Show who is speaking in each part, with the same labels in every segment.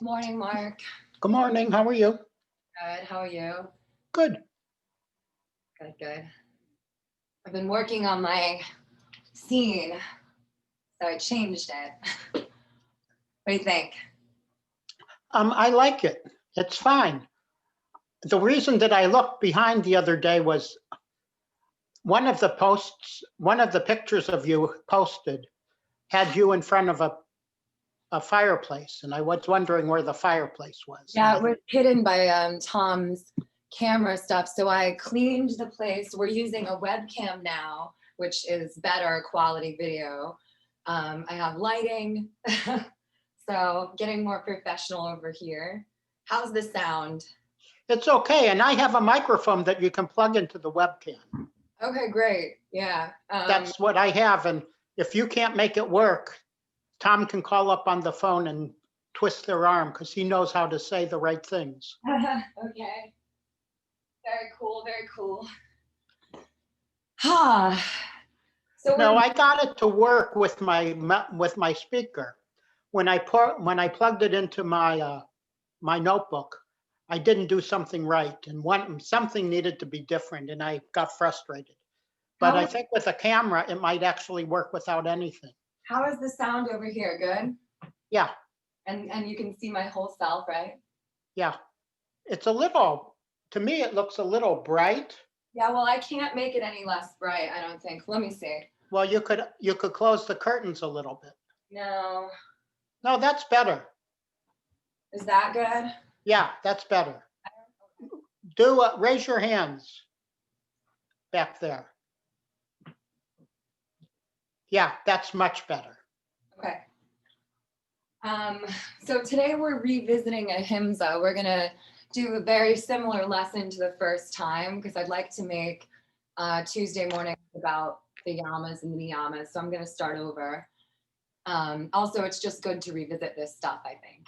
Speaker 1: Morning, Mark.
Speaker 2: Good morning. How are you?
Speaker 1: Good. How are you?
Speaker 2: Good.
Speaker 1: Good, good. I've been working on my scene, so I changed it. What do you think?
Speaker 2: I like it. It's fine. The reason that I looked behind the other day was one of the pictures of you posted had you in front of a fireplace, and I was wondering where the fireplace was.
Speaker 1: Yeah, it was hidden by Tom's camera stuff, so I cleaned the place. We're using a webcam now, which is better quality video. I have lighting, so getting more professional over here. How's the sound?
Speaker 2: It's okay, and I have a microphone that you can plug into the webcam.
Speaker 1: Okay, great. Yeah.
Speaker 2: That's what I have, and if you can't make it work, Tom can call up on the phone and twist their arm because he knows how to say the right things.
Speaker 1: Okay. Very cool, very cool. Ah.
Speaker 2: No, I got it to work with my speaker. When I plugged it into my my notebook, I didn't do something right, and something needed to be different, and I got frustrated. But I think with a camera, it might actually work without anything.
Speaker 1: How is the sound over here? Good?
Speaker 2: Yeah.
Speaker 1: And you can see my whole self, right?
Speaker 2: Yeah. It's a little, to me, it looks a little bright.
Speaker 1: Yeah, well, I can't make it any less bright, I don't think. Let me see.
Speaker 2: Well, you could close the curtains a little bit.
Speaker 1: No.
Speaker 2: No, that's better.
Speaker 1: Is that good?
Speaker 2: Yeah, that's better. Raise your hands back there. Yeah, that's much better.
Speaker 1: Okay. So today we're revisiting Ahimsa. We're gonna do a very similar lesson to the first time because I'd like to make Tuesday morning about the yamas and the niyamas. So I'm gonna start over. Also, it's just good to revisit this stuff, I think.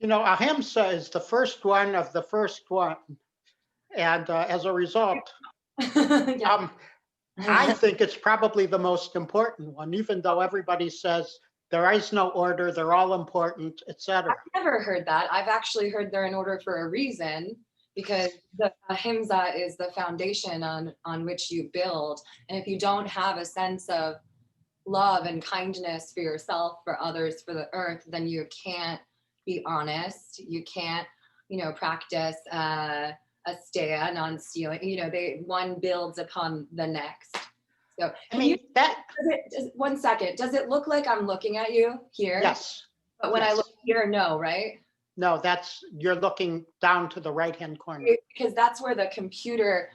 Speaker 2: You know, Ahimsa is the first one of the first one. And as a result,
Speaker 1: Yeah.
Speaker 2: I think it's probably the most important one, even though everybody says there is no order, they're all important, etc.
Speaker 1: I've never heard that. I've actually heard they're in order for a reason, because the ahimsa is the foundation on which you build. And if you don't have a sense of love and kindness for yourself, for others, for the earth, then you can't be honest. You can't, practice asteya, non-stealing. One builds upon the next. So one second. Does it look like I'm looking at you here?
Speaker 2: Yes.
Speaker 1: But when I look here, no, right?
Speaker 2: No, you're looking down to the right-hand corner.
Speaker 1: Because that's where the computer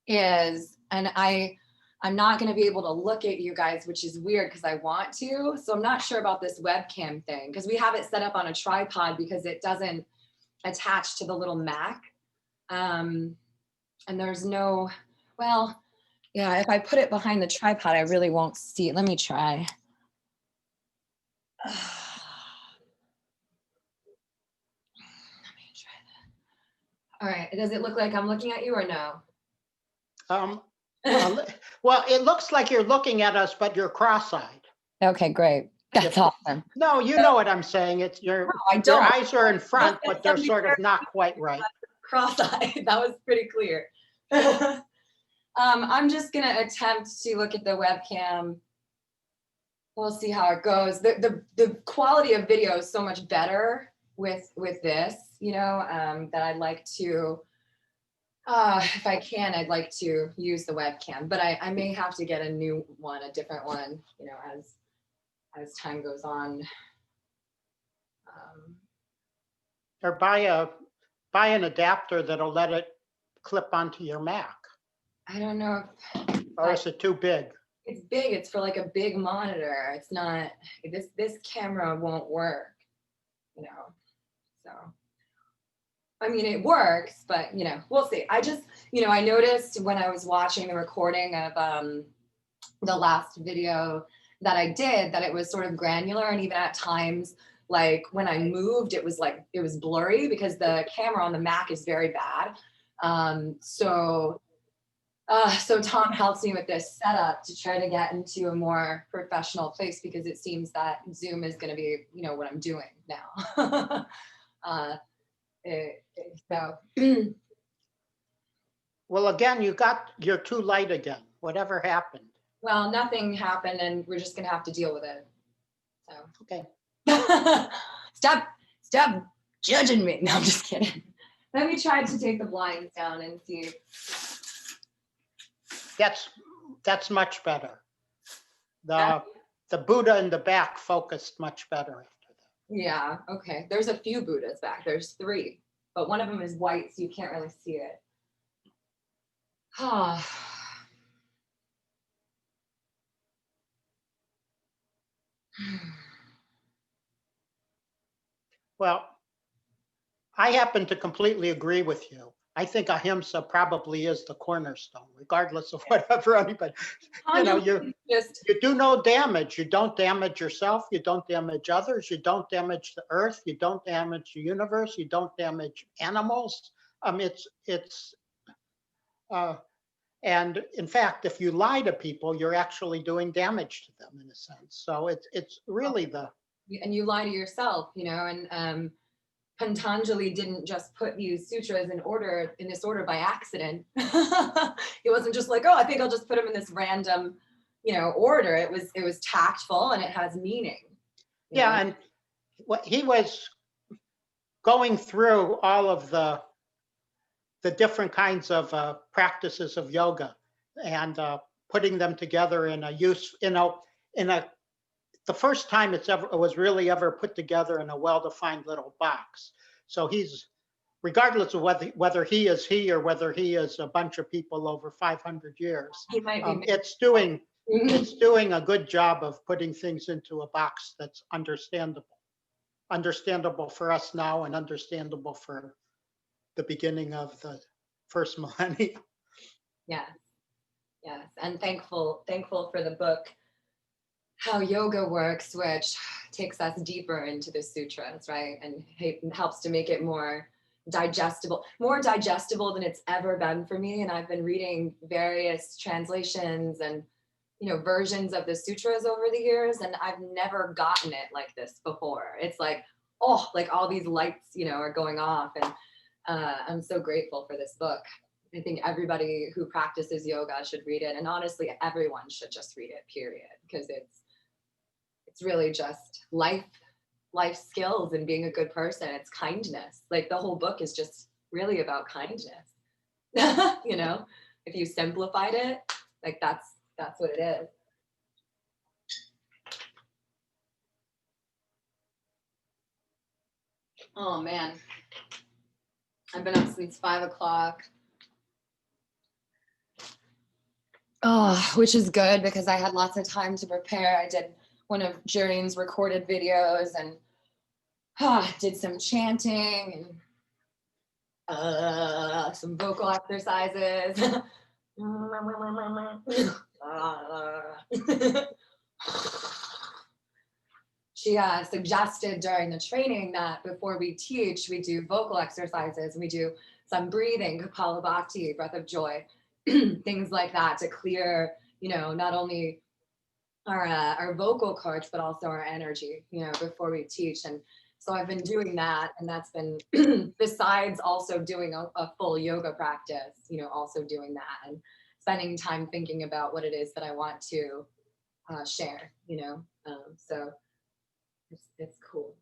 Speaker 1: is, and I'm not going to be able to look at you guys, which is weird because I want to. So I'm not sure about this webcam thing because we have it set up on a tripod because it doesn't attach to the little Mac. And there's no, well, yeah, if I put it behind the tripod, I really won't see it. Let me try. Let me try that. All right. Does it look like I'm looking at you or no?
Speaker 2: Well, it looks like you're looking at us, but you're cross-eyed.
Speaker 1: Okay, great. That's awesome.
Speaker 2: No, you know what I'm saying. It's your eyes are in front, but they're sort of not quite right.
Speaker 1: Cross-eyed. That was pretty clear. I'm just gonna attempt to look at the webcam. We'll see how it goes. The quality of video is so much better with this, that I'd like to, if I can, I'd like to use the webcam, but I may have to get a new one, a different one, as time goes on.
Speaker 2: Or buy an adapter that'll let it clip onto your Mac.
Speaker 1: I don't know.
Speaker 2: Or is it too big?
Speaker 1: It's big. It's for like a big monitor. It's not, this camera won't work, so. I mean, it works, but, we'll see. I just, I noticed when I was watching the recording of the last video that I did that it was sort of granular, and even at times, like when I moved, it was blurry because the camera on the Mac is very bad. So So Tom helps me with this setup to try to get into a more professional place because it seems that Zoom is going to be, what I'm doing now. uh, so
Speaker 2: Well, again, you're too light again. Whatever happened?
Speaker 1: well, nothing happened, and we're just going to have to deal with it. So
Speaker 2: Okay.
Speaker 1: stop judging me. No, I'm just kidding. Let me try to take the blinds down and see.
Speaker 2: That's much better. The Buddha in the back focused much better after that.
Speaker 1: Yeah, okay. There's a few Buddhas back. There's 3, but one of them is white, so you can't really see it.
Speaker 2: Well, I happen to completely agree with you. I think ahimsa probably is the cornerstone, regardless of whatever anybody, you do no damage. You don't damage yourself. You don't damage others. You don't damage the earth. You don't damage the universe. You don't damage animals. And in fact, if you lie to people, you're actually doing damage to them in a sense. So it's really
Speaker 1: and you lie to yourself, and Patanjali didn't just put these sutras in this order by accident. It wasn't just like, oh, I think I'll just put them in this random, order. It was tactful and it has meaning.
Speaker 2: Yeah, and what he was going through all of the different kinds of practices of yoga and putting them together in the first time it was really ever put together in a well-defined little box. So he's, regardless of whether he is he or whether he is a bunch of people over 500 years, it's doing a good job of putting things into a box that's understandable for us now and understandable for the beginning of the first millennium.
Speaker 1: Yes, and thankful for the book How Yoga Works, which takes us deeper into the sutras, right? And helps to make it more digestible than it's ever been for me. And I've been reading various translations and versions of the sutras over the years, and I've never gotten it like this before. It's like, oh, like all these lights, are going off, and I'm so grateful for this book. I think everybody who practices yoga should read it, and honestly, everyone should just read it, period, because it's really just life skills and being a good person. It's kindness. Like the whole book is just really about kindness. If you simplified it, like that's what it is. Oh man, I've been up since 5 o'clock. Oh, which is good because I had lots of time to prepare. I did one of Jurian's recorded videos and did some chanting and some vocal exercises. She suggested during the training that before we teach, we do vocal exercises and we do some breathing, Kapalabhati, breath of joy, things like that to clear, not only our vocal cords, but also our energy, before we teach. And so I've been doing that, and that's been besides also doing a full yoga practice, also doing that and spending time thinking about what it is that I want to share, so it's cool.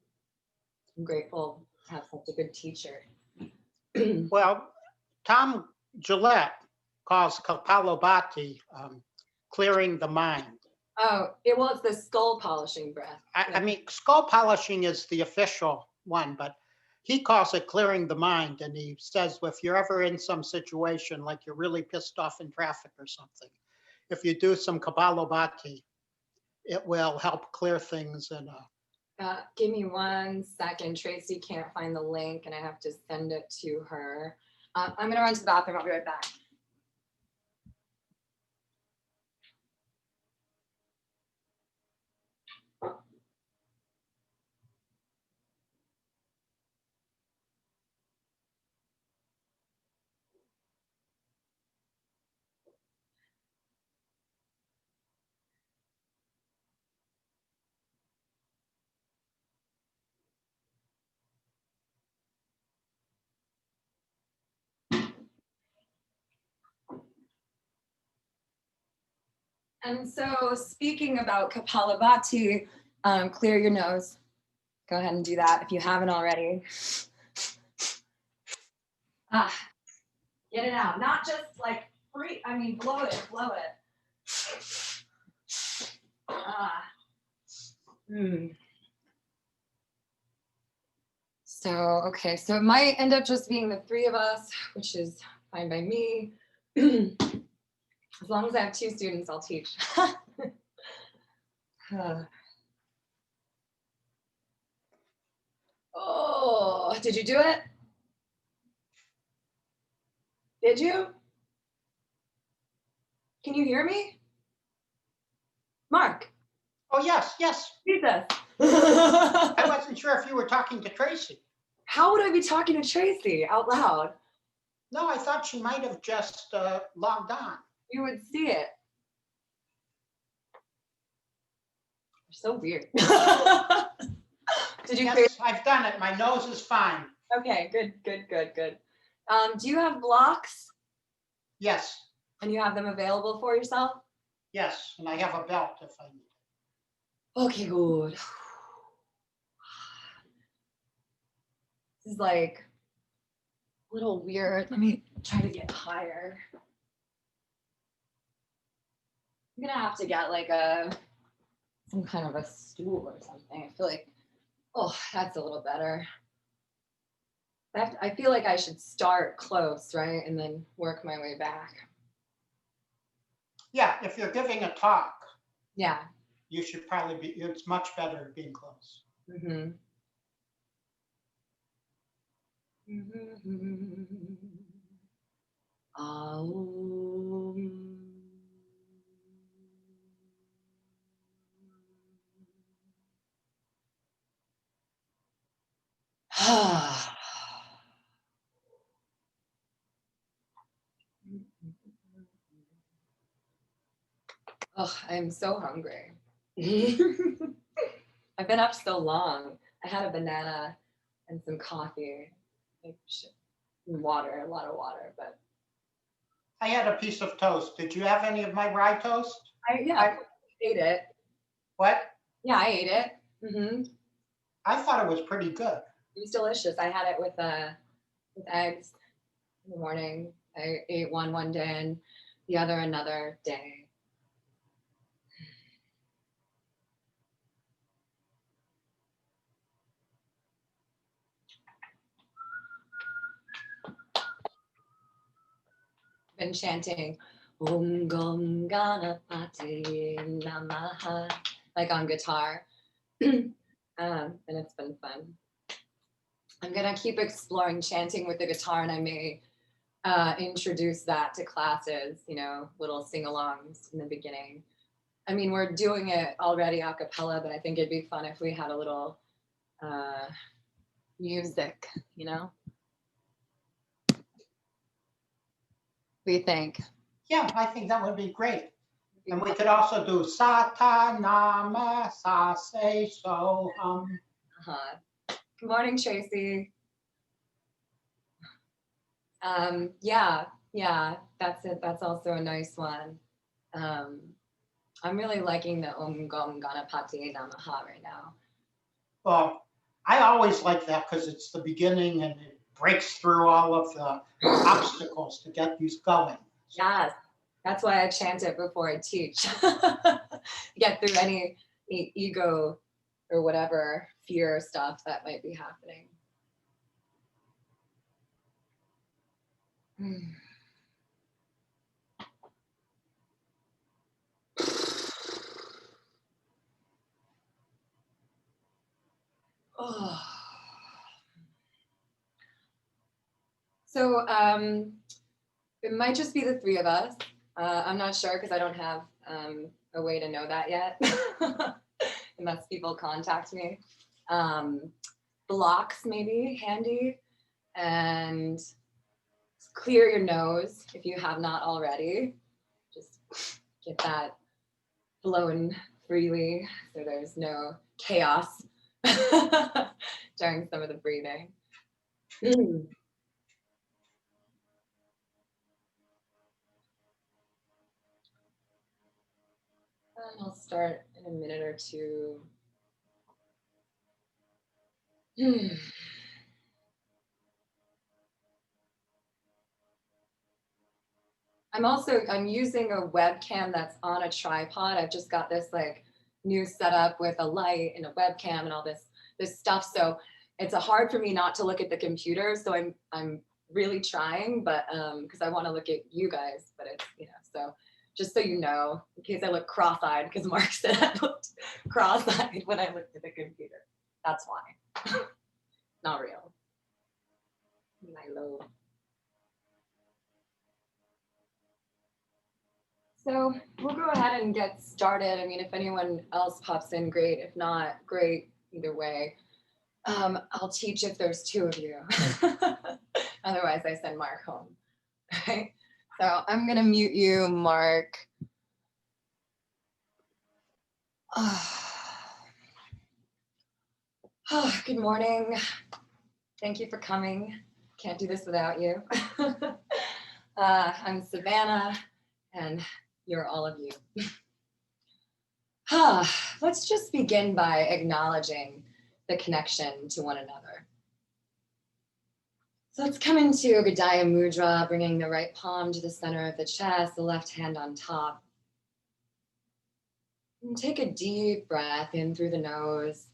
Speaker 1: I'm grateful to have such a good teacher.
Speaker 2: Well, Tom Gillette calls Kapalabhati clearing the mind.
Speaker 1: Oh, it's the skull polishing breath.
Speaker 2: I mean, skull polishing is the official one, but he calls it clearing the mind. And he says, if you're ever in some situation, like you're really pissed off in traffic or something, if you do some Kapalabhati, it will help clear things. And
Speaker 1: give me 1 second. Tracy can't find the link and I have to send it to her. I'm going to run to the bathroom. I'll be right back. And so speaking about Kapalabhati, clear your nose. Go ahead and do that if you haven't already. Ah, get it out. Not just like free, I mean, blow it, blow it. Ah. So, okay, so it might end up just being the three of us, which is fine by me. As long as I have 2 students, I'll teach. Oh, did you do it? Did you? Can you hear me? Mark,
Speaker 2: Oh, yes, yes.
Speaker 1: Jesus.
Speaker 2: I wasn't sure if you were talking to Tracy.
Speaker 1: How would I be talking to Tracy out loud?
Speaker 2: No, I thought she might have just logged on.
Speaker 1: You would see it. You're so weird. Did you?
Speaker 2: Yes, I've done it. My nose is fine.
Speaker 1: Okay, good, good, good, good. Do you have blocks?
Speaker 2: Yes,
Speaker 1: And you have them available for yourself?
Speaker 2: yes, and I have a belt if I need it.
Speaker 1: Okay, good. This is like a little weird. Let me try to get higher. I'm gonna have to get like some kind of a stool or something. I feel like, oh, that's a little better. I feel like I should start close, right? And then work my way back.
Speaker 2: Yeah, if you're giving a talk,
Speaker 1: Yeah.
Speaker 2: you should probably be, it's much better being close.
Speaker 1: Mm-hmm. Oh, I'm so hungry. I've been up so long. I had a banana and some coffee, like water, a lot of water, but
Speaker 2: I had a piece of toast. Did you have any of my rye toast?
Speaker 1: I ate it.
Speaker 2: What?
Speaker 1: Yeah, I ate it. Mm-hmm.
Speaker 2: I thought it was pretty good.
Speaker 1: It was delicious. I had it with eggs in the morning. I ate one day and the other another day. Been chanting Om Gom Ganapati Namaha like on guitar. And it's been fun. I'm gonna keep exploring chanting with the guitar, and I may introduce that to classes, you know, little sing-alongs in the beginning. I mean, we're doing it already a cappella, but I think it'd be fun if we had a little music, you know? What do you think?
Speaker 2: Yeah, I think that would be great. And we could also do Sata Nama Sa Se So Hum.
Speaker 1: Uh-huh. Good morning, Tracy. Yeah, that's it. That's also a nice one. I'm really liking the Om Gom Ganapati Namaha right now.
Speaker 2: Well, I always like that because it's the beginning and it breaks through all of the obstacles to get these going.
Speaker 1: Yes, that's why I chant it before I teach. Get through any ego or whatever fear stuff that might be happening. Oh. So it might just be the three of us. I'm not sure because I don't have a way to know that yet, unless people contact me. Blocks maybe handy, and clear your nose if you have not already. Just get that flowing freely so there's no chaos during some of the breathing. And I'll start in a minute or two. I'm using a webcam that's on a tripod. I've just got this like new setup with a light and a webcam and all this stuff. So it's hard for me not to look at the computer. So I'm really trying, but because I want to look at you guys, but it's, so just so you know, in case I look cross-eyed, because Mark said I looked cross-eyed when I looked at the computer. That's why. Not real. My low. So we'll go ahead and get started. I mean, if anyone else pops in, great. If not, great. Either way. I'll teach if there's two of you. Otherwise, I send Mark home. Right? So I'm going to mute you, Mark. Good morning. Thank you for coming. Can't do this without you. I'm Savannah, and you're all of you. Let's just begin by acknowledging the connection to one another. So let's come into Gadaya Mudra, bringing the right palm to the center of the chest, the left hand on top. And take a deep breath in through the nose.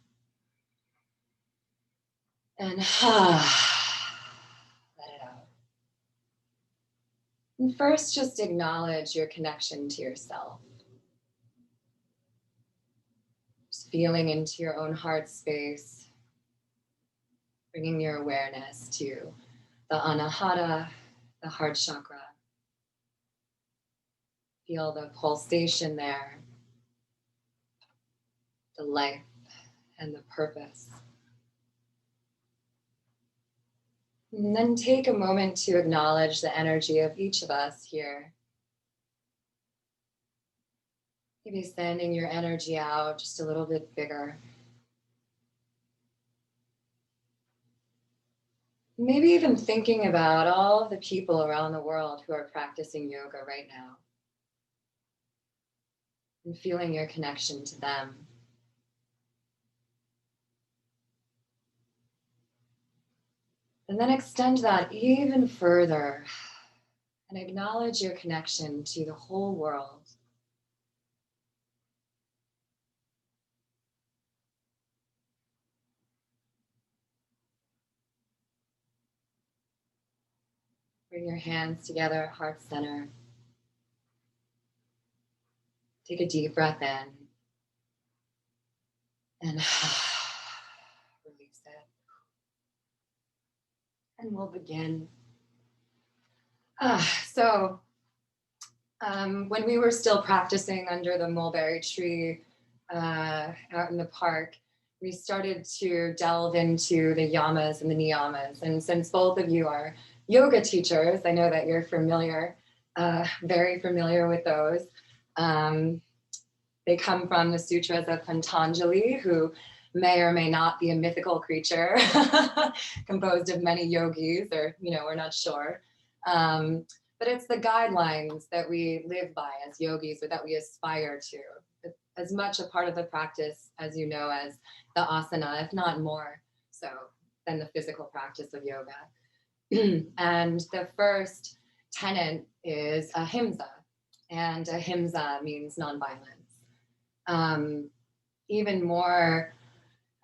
Speaker 1: And let it out. And first, just acknowledge your connection to yourself. Just feeling into your own heart space, bringing your awareness to the Anahata, the heart chakra. Feel the pulsation there, the life and the purpose. And then take a moment to acknowledge the energy of each of us here. Maybe sending your energy out just a little bit bigger. Maybe even thinking about all of the people around the world who are practicing yoga right now. And feeling your connection to them. And then extend that even further and acknowledge your connection to the whole world. Bring your hands together at heart center. Take a deep breath in and release it. And we'll begin. When we were still practicing under the mulberry tree out in the park, we started to delve into the yamas and the niyamas. And since both of you are yoga teachers, I know that you're familiar, very familiar with those. They come from the sutras of Patanjali, who may or may not be a mythical creature composed of many yogis, or, we're not sure. But it's the guidelines that we live by as yogis, or that we aspire to. It's as much a part of the practice as you know as the asana, if not more so than the physical practice of yoga. And the first tenet is ahimsa, and ahimsa means nonviolence. Even more,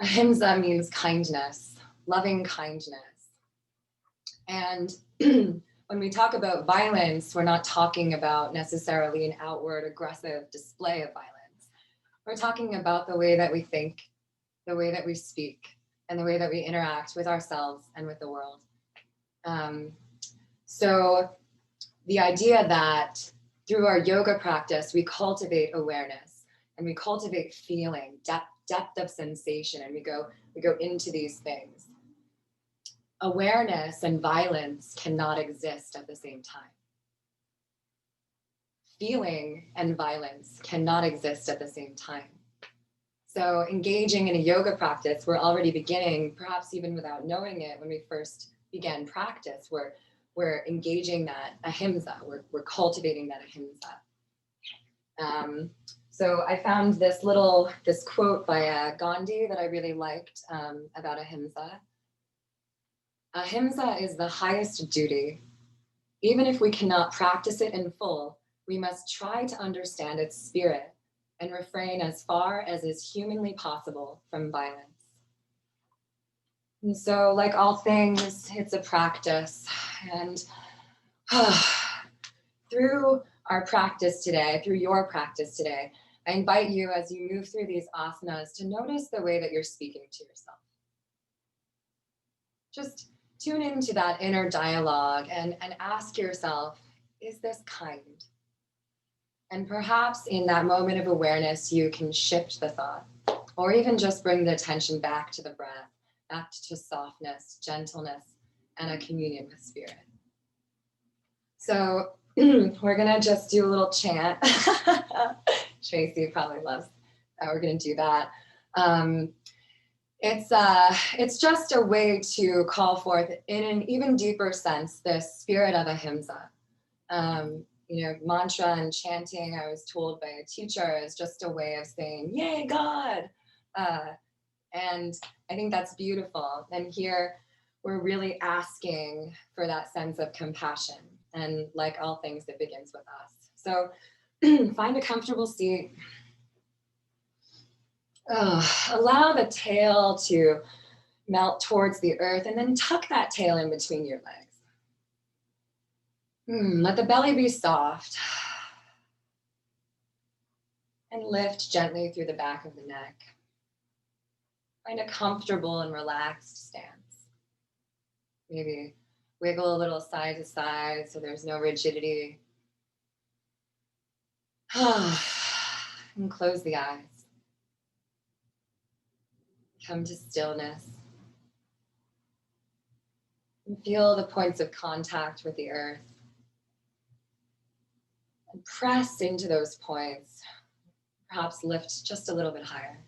Speaker 1: ahimsa means kindness, loving kindness. And when we talk about violence, we're not talking about necessarily an outward aggressive display of violence. We're talking about the way that we think, the way that we speak, and the way that we interact with ourselves and with the world. So the idea that through our yoga practice, we cultivate awareness and we cultivate feeling, depth of sensation, and we go into these things. Awareness and violence cannot exist at the same time. Feeling and violence cannot exist at the same time. So engaging in a yoga practice, we're already beginning, perhaps even without knowing it, when we first began practice, we're engaging that ahimsa, we're cultivating that ahimsa. So I found this quote by Gandhi that I really liked about ahimsa. Ahimsa is the highest duty. Even if we cannot practice it in full, we must try to understand its spirit and refrain as far as is humanly possible from violence. And so, like all things, it's a practice. And through our practice today, through your practice today, I invite you as you move through these asanas to notice the way that you're speaking to yourself. Just tune into that inner dialogue and ask yourself, is this kind? And perhaps in that moment of awareness, you can shift the thought, or even just bring the attention back to the breath, back to softness, gentleness, and a communion with spirit. So we're gonna just do a little chant. Tracy probably loves that. We're gonna do that. It's just a way to call forth, in an even deeper sense, the spirit of ahimsa. Mantra and chanting, I was told by a teacher, is just a way of saying, "Yay, God!" And I think that's beautiful. And here, we're really asking for that sense of compassion. And like all things, it begins with us. So find a comfortable seat. Allow the tail to melt towards the earth, and then tuck that tail in between your legs. Let the belly be soft. And lift gently through the back of the neck. Find a comfortable and relaxed stance. Maybe wiggle a little side to side so there's no rigidity. And close the eyes. Come to stillness. And feel the points of contact with the earth. And press into those points. Perhaps lift just a little bit higher.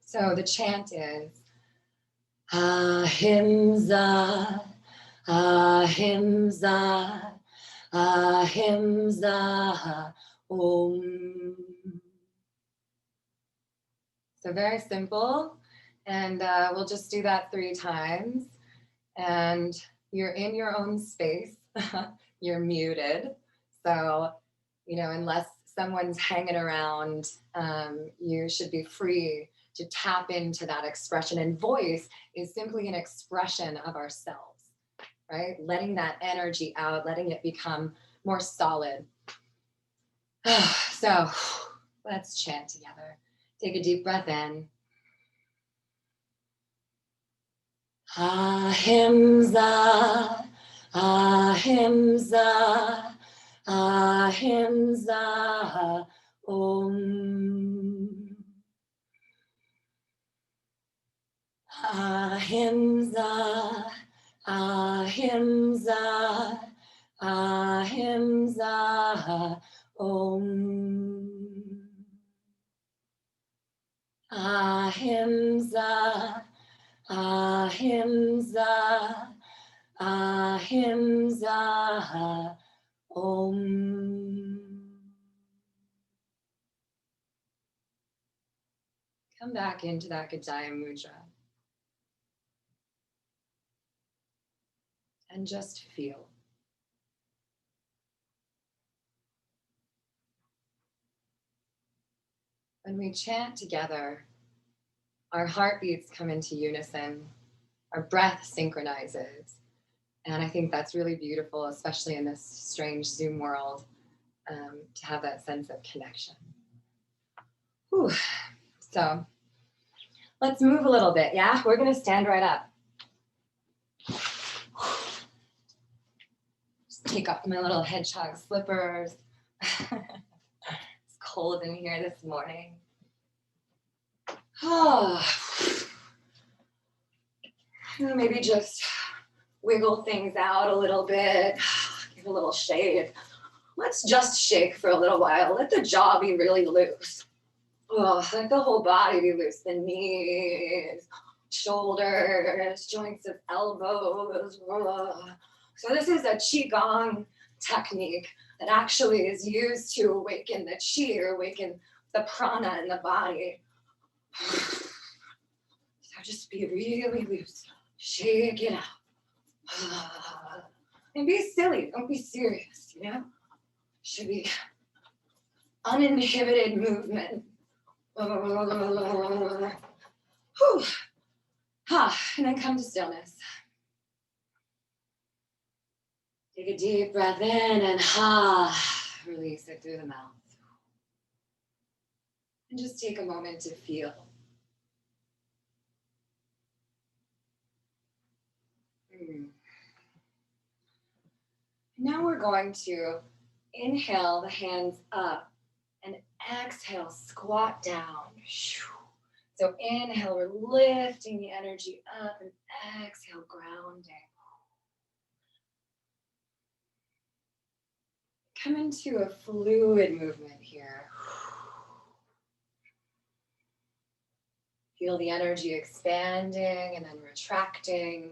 Speaker 1: So the chant is Ahimsa, Ahimsa, Ahimsa, Om. So very simple, and we'll just do that 3 times. And you're in your own space. You're muted. So, unless someone's hanging around, you should be free to tap into that expression. And voice is simply an expression of ourselves, right? Letting that energy out, letting it become more solid. So let's chant together. Take a deep breath in. Ahimsa, Ahimsa, Ahimsa, Om. Ahimsa, Ahimsa, Ahimsa, Om. Ahimsa, Ahimsa, Ahimsa, Om. Come back into that Gajaya Mudra. And just feel. When we chant together, our heartbeats come into unison, our breath synchronizes. And I think that's really beautiful, especially in this strange Zoom world, to have that sense of connection. Whew. So let's move a little bit, yeah? We're gonna stand right up. Just take off my little hedgehog slippers. It's cold in here this morning. Maybe just wiggle things out a little bit, give a little shake. Let's just shake for a little while. Let the jaw be really loose. Let the whole body be loose. The knees, shoulders, joints of elbows. So this is a Qigong technique that actually is used to awaken the chi or awaken the prana in the body. So just be really loose. Shake it out. And be silly. Don't be serious, you know? Should be uninhibited movement. Whew. And then come to stillness. Take a deep breath in and release it through the mouth. And just take a moment to feel. Now we're going to inhale the hands up and exhale, squat down. So inhale, we're lifting the energy up, and exhale, grounding. Come into a fluid movement here. Feel the energy expanding and then retracting.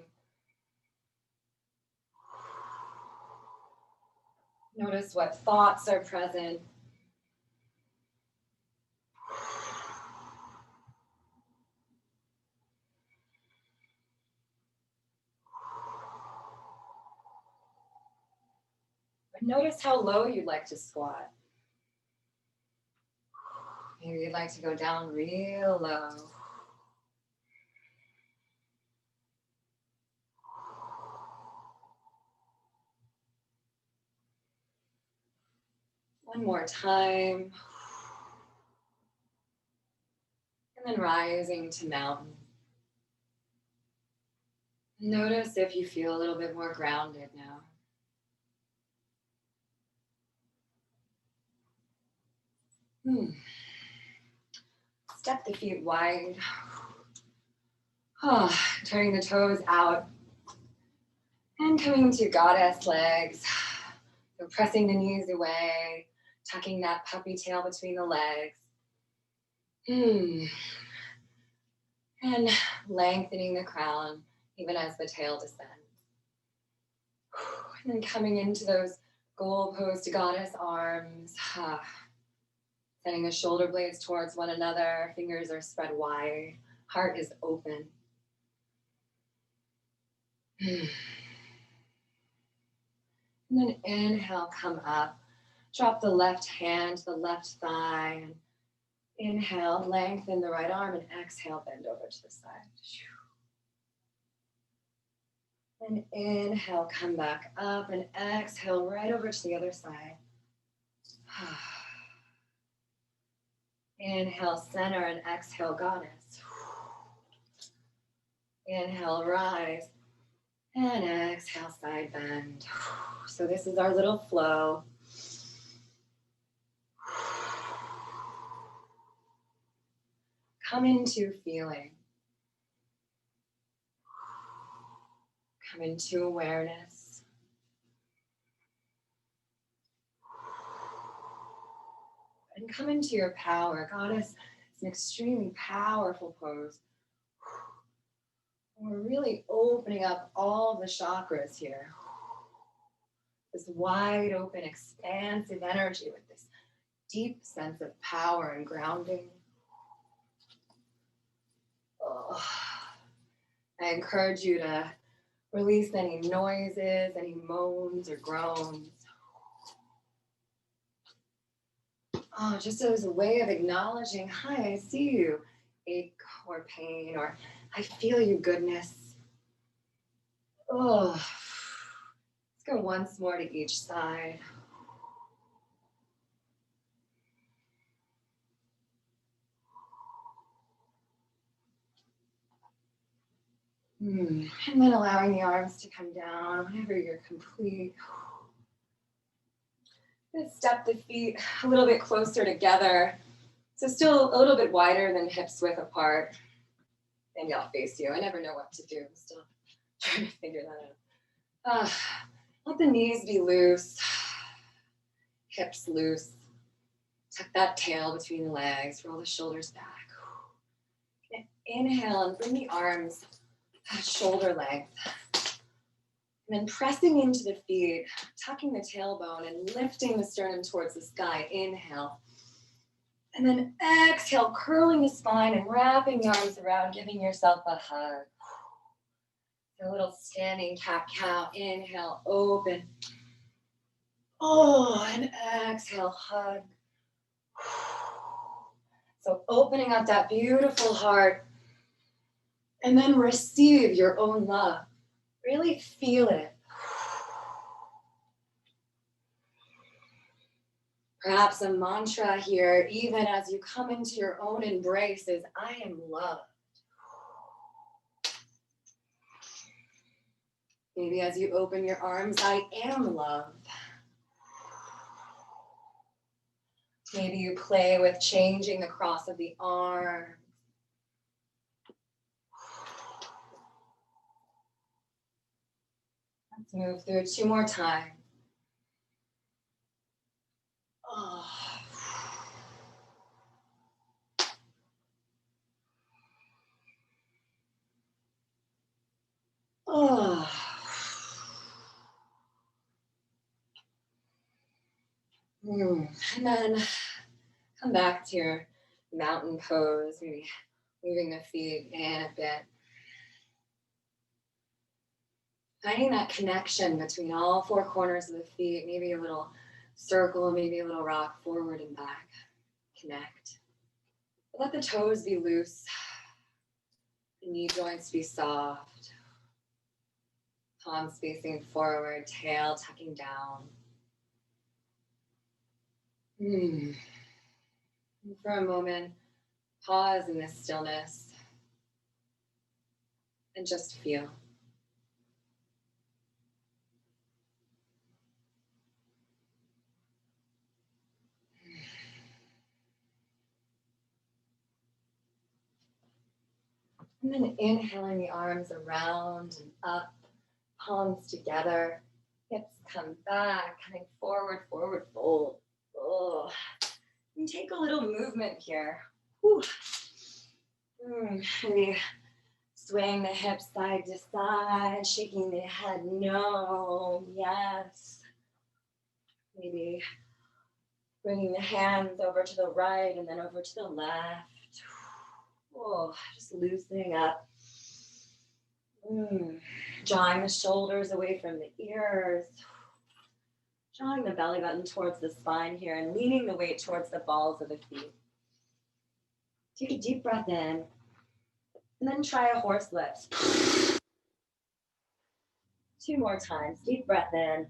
Speaker 1: Notice what thoughts are present. Notice how low you'd like to squat. Maybe you'd like to go down real low. One more time. And then rising to mountain. Notice if you feel a little bit more grounded now. Step the feet wide. Turning the toes out. And coming to goddess legs. So pressing the knees away, tucking that puppy tail between the legs. And lengthening the crown, even as the tail descends. And then coming into those goal pose to goddess arms. Sending the shoulder blades towards one another. Fingers are spread wide. Heart is open. And then inhale, come up. Drop the left hand to the left thigh. And inhale, lengthen the right arm. And exhale, bend over to the side. And inhale, come back up. And exhale, right over to the other side. Inhale, center, and exhale, goddess. Inhale, rise. And exhale, side bend. So this is our little flow. Come into feeling. Come into awareness. And come into your power. Goddess is an extremely powerful pose. We're really opening up all the chakras here. This wide open, expansive energy with this deep sense of power and grounding. I encourage you to release any noises, any moans or groans. Just as a way of acknowledging, hi, I see you, ache or pain, or I feel you, goodness. Let's go once more to each side. And then allowing the arms to come down whenever you're complete. Let's step the feet a little bit closer together. So still a little bit wider than hips width apart. Maybe I'll face you. I never know what to do. I'm still trying to figure that out. Let the knees be loose. Hips loose. Tuck that tail between the legs. Roll the shoulders back. Inhale and bring the arms shoulder length. And then pressing into the feet, tucking the tailbone and lifting the sternum towards the sky. Inhale. And then exhale, curling the spine and wrapping the arms around, giving yourself a hug. A little standing cat-cow. Inhale, open. Oh, and exhale, hug. So opening up that beautiful heart. And then receive your own love. Really feel it. Perhaps a mantra here, even as you come into your own embrace, is I am loved. Maybe as you open your arms, I am loved. Maybe you play with changing the cross of the arm. Let's move through 2 more times. Oh. Oh. And then come back to your mountain pose, maybe moving the feet in a bit. Finding that connection between all 4 corners of the feet, maybe a little circle, maybe a little rock forward and back. Connect. Let the toes be loose. The knee joints be soft. Palms facing forward, tail tucking down. And for a moment, pause in this stillness and just feel. And then inhaling the arms around and up, palms together, hips come back, coming forward, forward fold. Oh. And take a little movement here. Whew. Maybe swaying the hips side to side, shaking the head, no, yes. Maybe bringing the hands over to the right and then over to the left. Oh, just loosening up. Drawing the shoulders away from the ears. Drawing the belly button towards the spine here and leaning the weight towards the balls of the feet. Take a deep breath in and then try a horse lift. 2 more times. Deep breath in.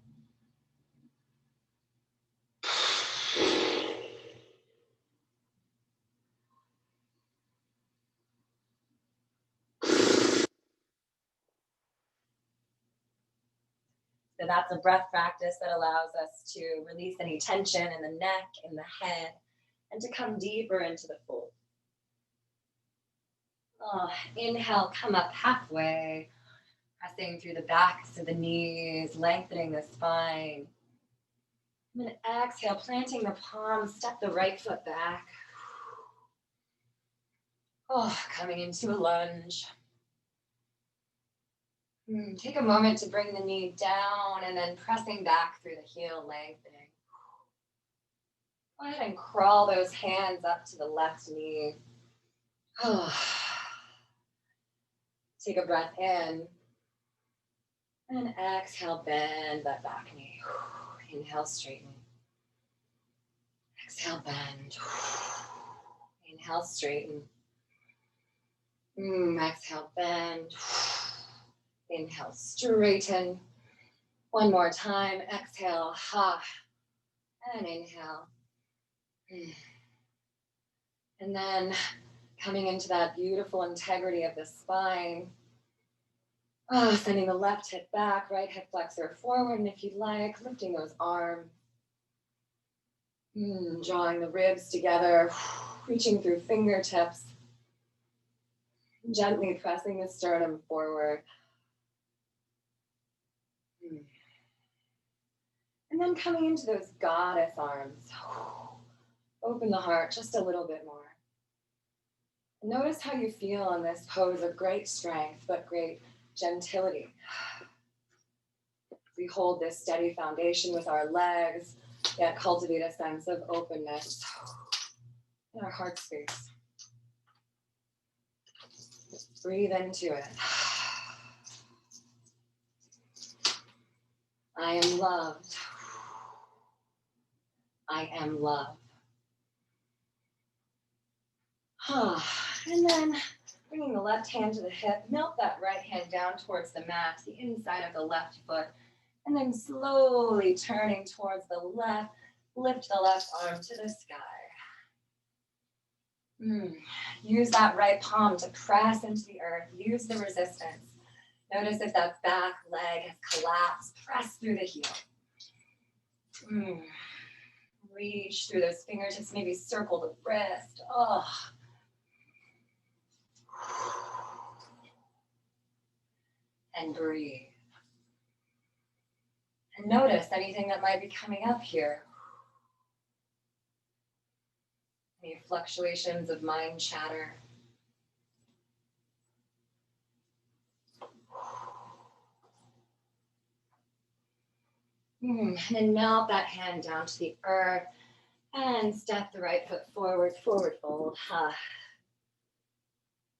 Speaker 1: So that's a breath practice that allows us to release any tension in the neck, in the head, and to come deeper into the fold. Oh, inhale, come up halfway, pressing through the backs of the knees, lengthening the spine. And then exhale, planting the palms, step the right foot back. Oh, coming into a lunge. Take a moment to bring the knee down and then pressing back through the heel, lengthening. Go ahead and crawl those hands up to the left knee. Take a breath in. And exhale, bend that back knee. Inhale, straighten. Exhale, bend. Inhale, straighten. Exhale, bend. Inhale, straighten. 1 more time. Exhale, ha. And inhale. And then coming into that beautiful integrity of the spine. Sending the left hip back, right hip flexor forward. And if you'd like, lifting those arms. Drawing the ribs together, reaching through fingertips. Gently pressing the sternum forward. And then coming into those goddess arms. Open the heart just a little bit more. And notice how you feel in this pose of great strength, but great gentility. We hold this steady foundation with our legs, yet cultivate a sense of openness in our heart space. Breathe into it. I am loved. I am love. And then bringing the left hand to the hip, melt that right hand down towards the mat, the inside of the left foot, and then slowly turning towards the left, lift the left arm to the sky. Use that right palm to press into the earth. Use the resistance. Notice if that back leg has collapsed. Press through the heel. Reach through those fingertips, maybe circle the wrist. And breathe. And notice anything that might be coming up here. Any fluctuations of mind chatter. And then melt that hand down to the earth and step the right foot forward, forward fold.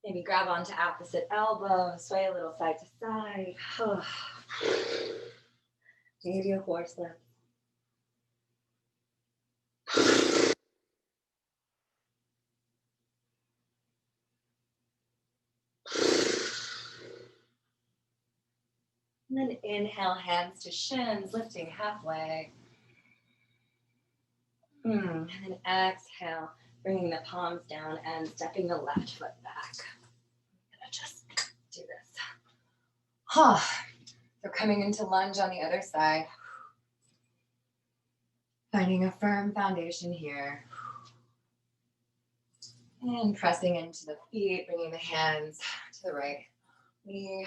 Speaker 1: Maybe grab onto opposite elbow, sway a little side to side. Maybe a horse lift. And then inhale, hands to shins, lifting halfway. And then exhale, bringing the palms down and stepping the left foot back. I'm gonna just do this. So coming into lunge on the other side. Finding a firm foundation here. And pressing into the feet, bringing the hands to the right knee.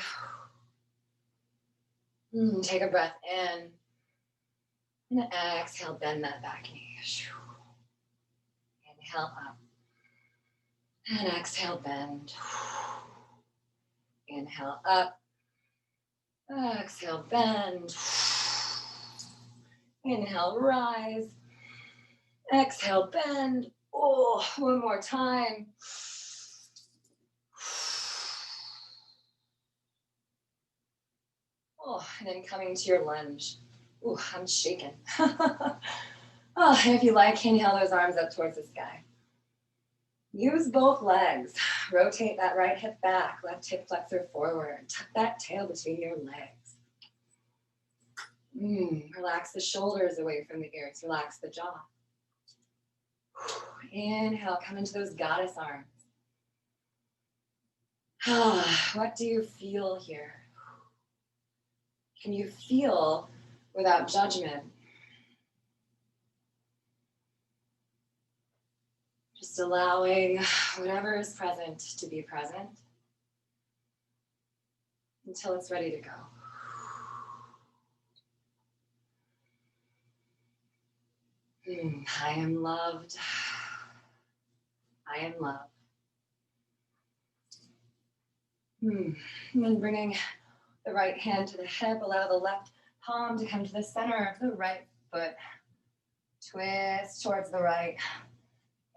Speaker 1: Take a breath in. And exhale, bend that back knee. Inhale up. And exhale, bend. Inhale up. Exhale, bend. Inhale, rise. Exhale, bend. One more time. And then coming to your lunge. I'm shaking. And if you like, inhale those arms up towards the sky. Use both legs. Rotate that right hip back, left hip flexor forward. Tuck that tail between your legs. Relax the shoulders away from the ears. Relax the jaw. Inhale, come into those goddess arms. What do you feel here? Can you feel without judgment? Just allowing whatever is present to be present until it's ready to go. I am loved. I am love. And then bringing the right hand to the hip, allow the left palm to come to the center of the right foot. Twist towards the right.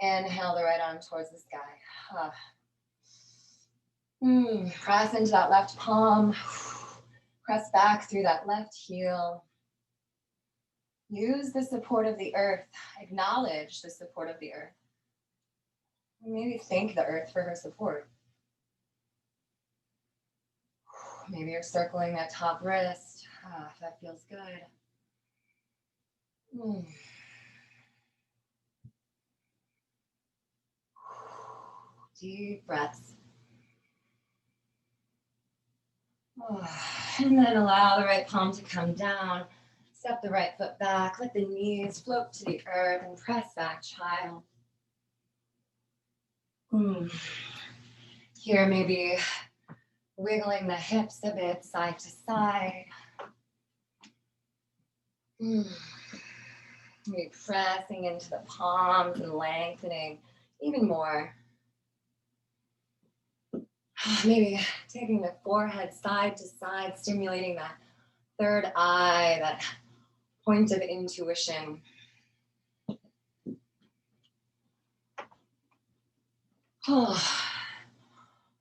Speaker 1: Inhale the right arm towards the sky. Press into that left palm. Press back through that left heel. Use the support of the earth. Acknowledge the support of the earth. Maybe thank the earth for her support. Maybe you're circling that top wrist. If that feels good. Deep breaths. And then allow the right palm to come down. Step the right foot back. Let the knees float to the earth and press back, child. Here, maybe wiggling the hips a bit side to side. Maybe pressing into the palms and lengthening even more. Maybe taking the forehead side to side, stimulating that third eye, that point of intuition.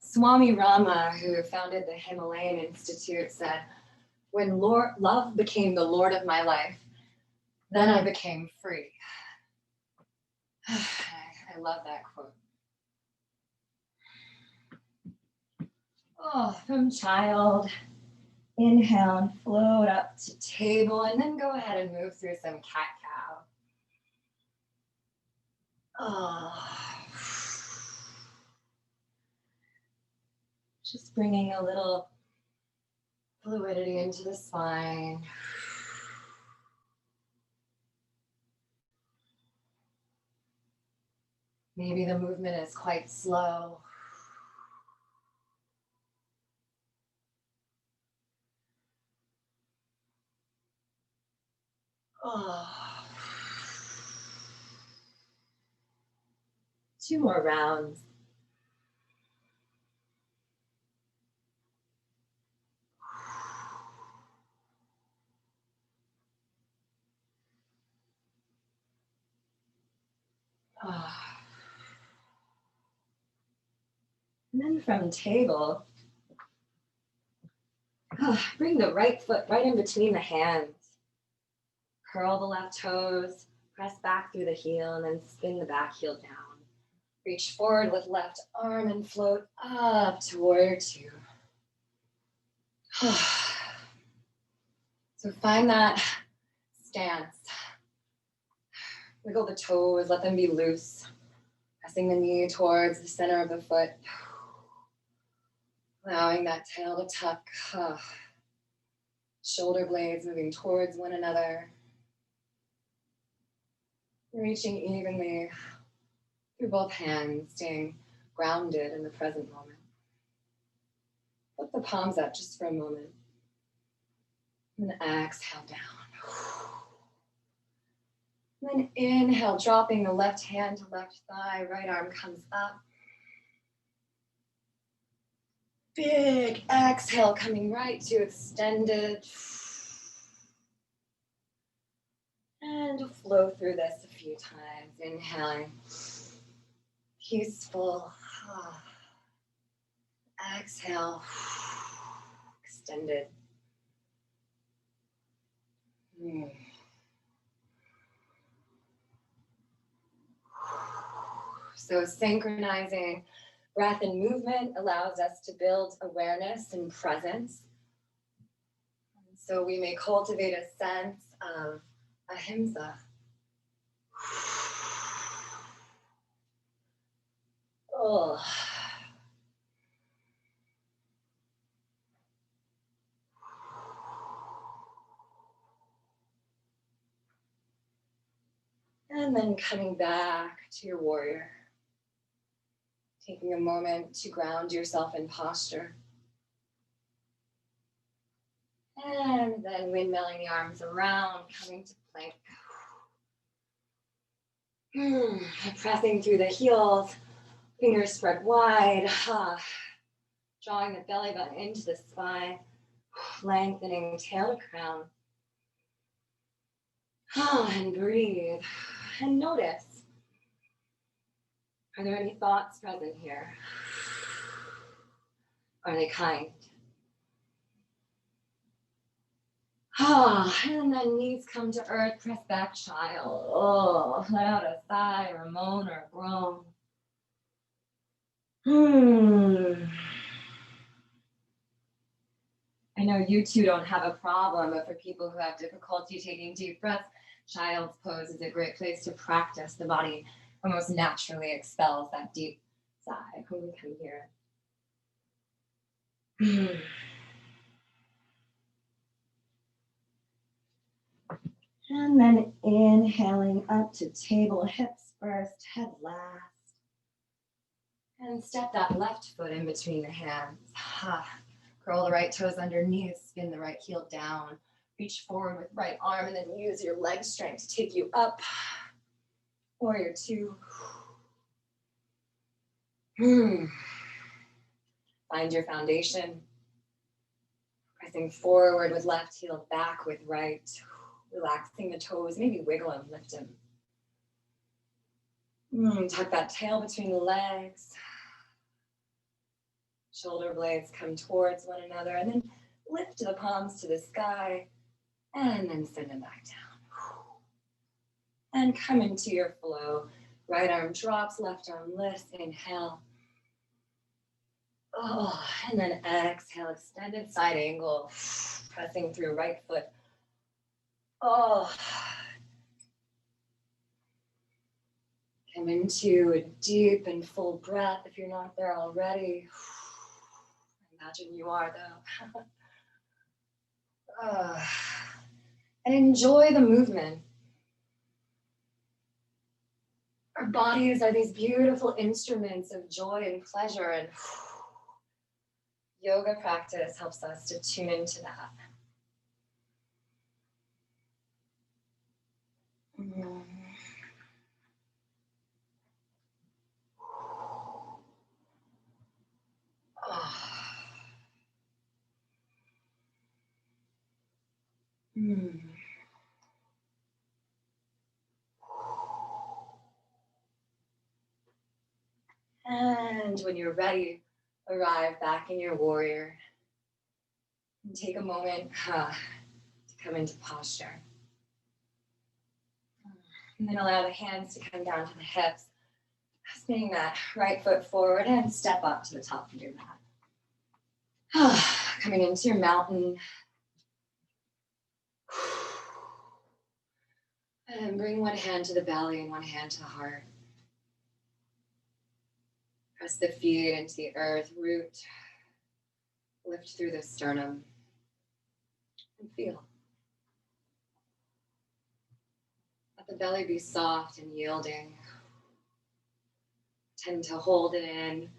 Speaker 1: Swami Rama, who founded the Himalayan Institute, said, when love became the Lord of my life, then I became free. I love that quote. Oh, from child, inhale and float up to table, and then go ahead and move through some cat-cow. Oh. Just bringing a little fluidity into the spine. Maybe the movement is quite slow. Oh. 2 more rounds. Oh. And then from table, bring the right foot right in between the hands. Curl the left toes, press back through the heel, and then spin the back heel down. Reach forward with left arm and float up to warrior 2. So find that stance. Wiggle the toes, let them be loose. Pressing the knee towards the center of the foot. Allowing that tail to tuck. Shoulder blades moving towards one another. Reaching evenly through both hands, staying grounded in the present moment. Put the palms up just for a moment. And exhale down. And then inhale, dropping the left hand to left thigh, right arm comes up. Big exhale, coming right to extended. And flow through this a few times. Inhaling, peaceful. Exhale, extended. So synchronizing breath and movement allows us to build awareness and presence. So we may cultivate a sense of ahimsa. Oh. And then coming back to your warrior. Taking a moment to ground yourself in posture. And then windmilling the arms around, coming to plank. Pressing through the heels, fingers spread wide. Drawing the belly button into the spine. Lengthening tail to crown. And breathe. And notice. Are there any thoughts present here? Are they kind? And then knees come to earth, press back, child. Let out a sigh or a moan or a groan. I know you two don't have a problem, but for people who have difficulty taking deep breaths, child's pose is a great place to practice. The body almost naturally expels that deep sigh when we come here. And then inhaling up to table, hips first, head last. And step that left foot in between the hands. Curl the right toes underneath, spin the right heel down. Reach forward with right arm and then use your leg strength to take you up. Warrior 2. Find your foundation. Pressing forward with left heel, back with right. Relaxing the toes, maybe wiggle them, lift them. Tuck that tail between the legs. Shoulder blades come towards one another, and then lift the palms to the sky, and then send them back down. And come into your flow. Right arm drops, left arm lifts, inhale. Oh, and then exhale, extended side angle, pressing through right foot. Oh. Come into a deep and full breath if you're not there already. Imagine you are though. And enjoy the movement. Our bodies are these beautiful instruments of joy and pleasure, and yoga practice helps us to tune into that. And when you're ready, arrive back in your warrior. And take a moment to come into posture. And then allow the hands to come down to the hips. Spinning that right foot forward and step up to the top of your mat. Coming into your mountain. And bring one hand to the belly and one hand to the heart. Press the feet into the earth, root. Lift through the sternum. And feel. Let the belly be soft and yielding. Tend to hold it in.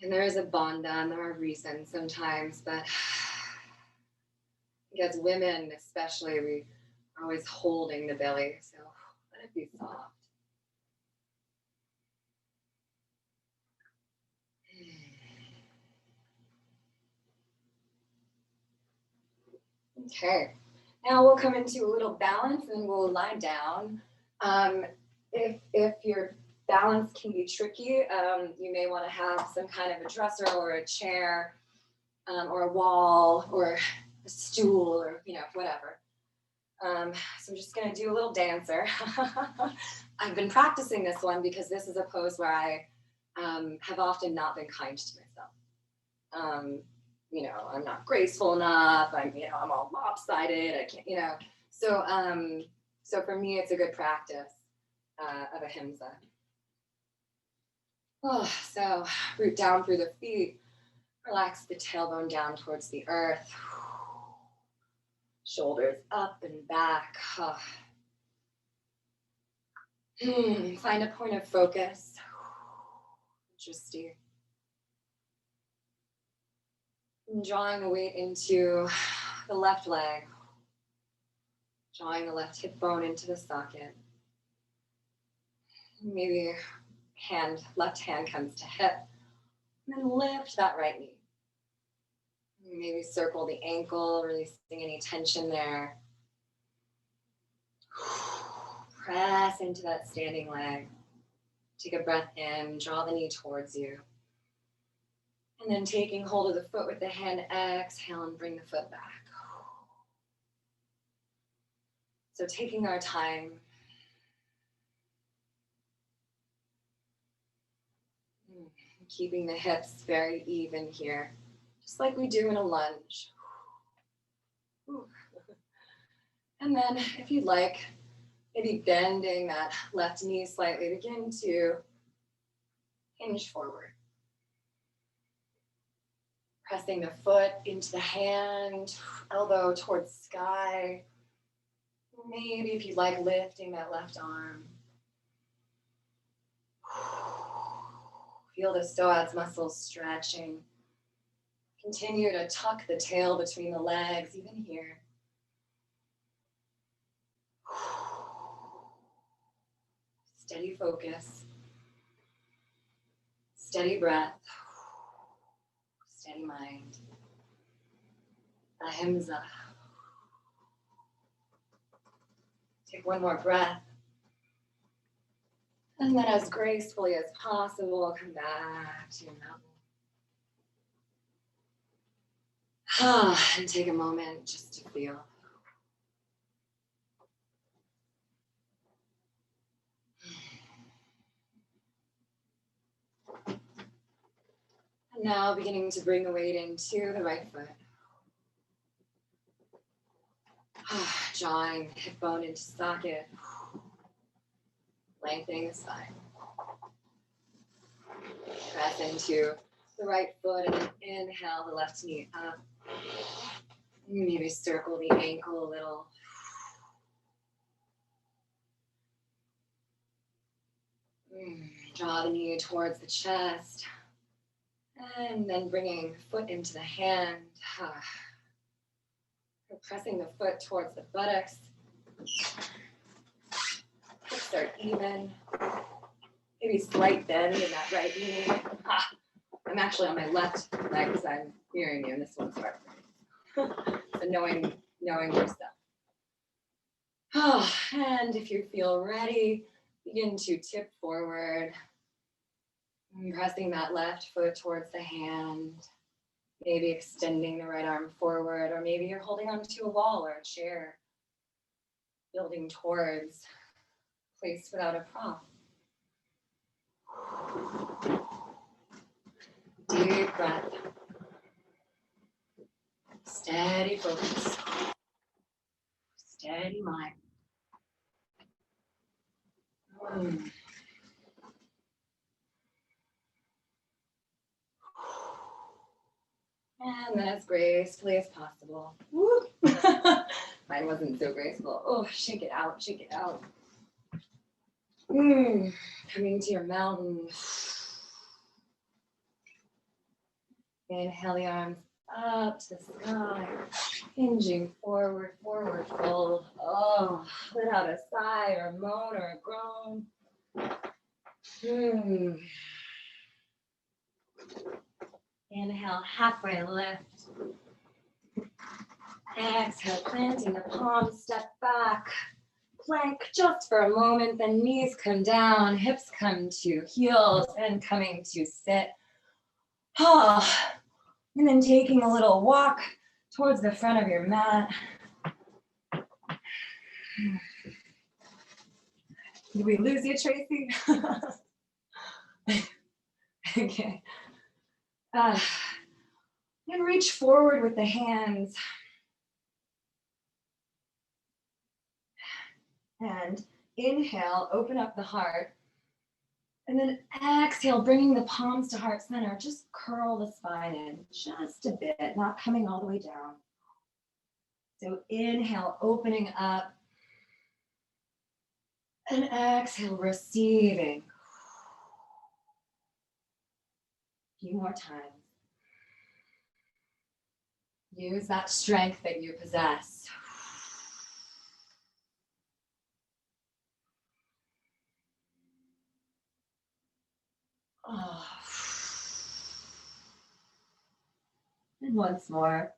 Speaker 1: And there is a bandha, and there are reasons sometimes, but as women especially, we are always holding the belly, so let it be soft. Okay, now we'll come into a little balance and we'll lie down. If your balance can be tricky, you may want to have some kind of a dresser or a chair or a wall or a stool or whatever. So I'm just going to do a little dancer. I've been practicing this one because this is a pose where I have often not been kind to myself. I'm not graceful enough. I'm all lopsided. I can't, So for me, it's a good practice of ahimsa. So root down through the feet. Relax the tailbone down towards the earth. Shoulders up and back. Find a point of focus. Interesting. Drawing the weight into the left leg. Drawing the left hip bone into the socket. Maybe left hand comes to hip. And then lift that right knee. Maybe circle the ankle, releasing any tension there. Press into that standing leg. Take a breath in, draw the knee towards you. And then taking hold of the foot with the hand, exhale and bring the foot back. So taking our time. Keeping the hips very even here, just like we do in a lunge. And then if you'd like, maybe bending that left knee slightly, begin to hinge forward. Pressing the foot into the hand, elbow towards sky. Maybe if you'd like, lifting that left arm. Feel the psoas muscles stretching. Continue to tuck the tail between the legs, even here. Steady focus. Steady breath. Steady mind. Ahimsa. Take one more breath. And then as gracefully as possible, come back to your mountain. And take a moment just to feel. And now beginning to bring the weight into the right foot. Drawing the hip bone into socket. Lengthening the spine. Press into the right foot and then inhale the left knee up. Maybe circle the ankle a little. Draw the knee towards the chest. And then bringing the foot into the hand. Pressing the foot towards the buttocks. Hips are even. Maybe slight bend in that right knee. I'm actually on my left leg because I'm hearing you, and this one's hard. So knowing yourself. And if you feel ready, begin to tip forward. Pressing that left foot towards the hand. Maybe extending the right arm forward, or maybe you're holding onto a wall or a chair. Building towards a place without a prop. Deep breath. Steady focus. Steady mind. And then as gracefully as possible. Woo. Mine wasn't so graceful. Oh, shake it out, shake it out. Coming to your mountain. Inhale the arms up to the sky. Hinging forward, forward fold. Oh, let out a sigh or a moan or a groan. Inhale, halfway lift. Exhale, planting the palms, step back. Plank just for a moment, then knees come down, hips come to heels, and coming to sit. And then taking a little walk towards the front of your mat. Did we lose you, Tracy? Okay. And reach forward with the hands. And inhale, open up the heart. And then exhale, bringing the palms to heart center. Just curl the spine in just a bit, not coming all the way down. So inhale, opening up. And exhale, receiving. A few more times. Use that strength that you possess. And once more.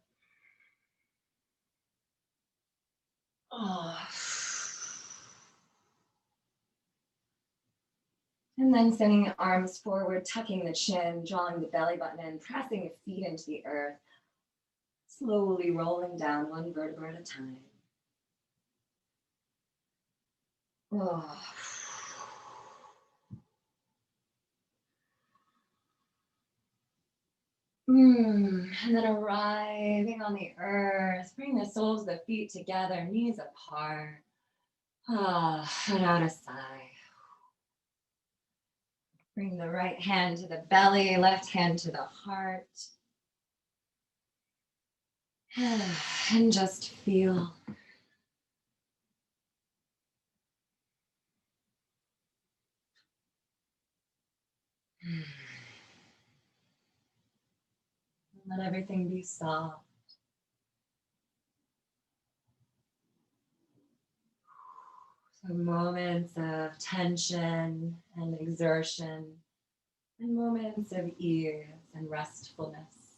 Speaker 1: And then sending the arms forward, tucking the chin, drawing the belly button in, pressing the feet into the earth. Slowly rolling down one vertebra at a time. And then arriving on the earth, bring the soles of the feet together, knees apart. Let out a sigh. Bring the right hand to the belly, left hand to the heart. And just feel. Let everything be soft. So moments of tension and exertion, and moments of ease and restfulness.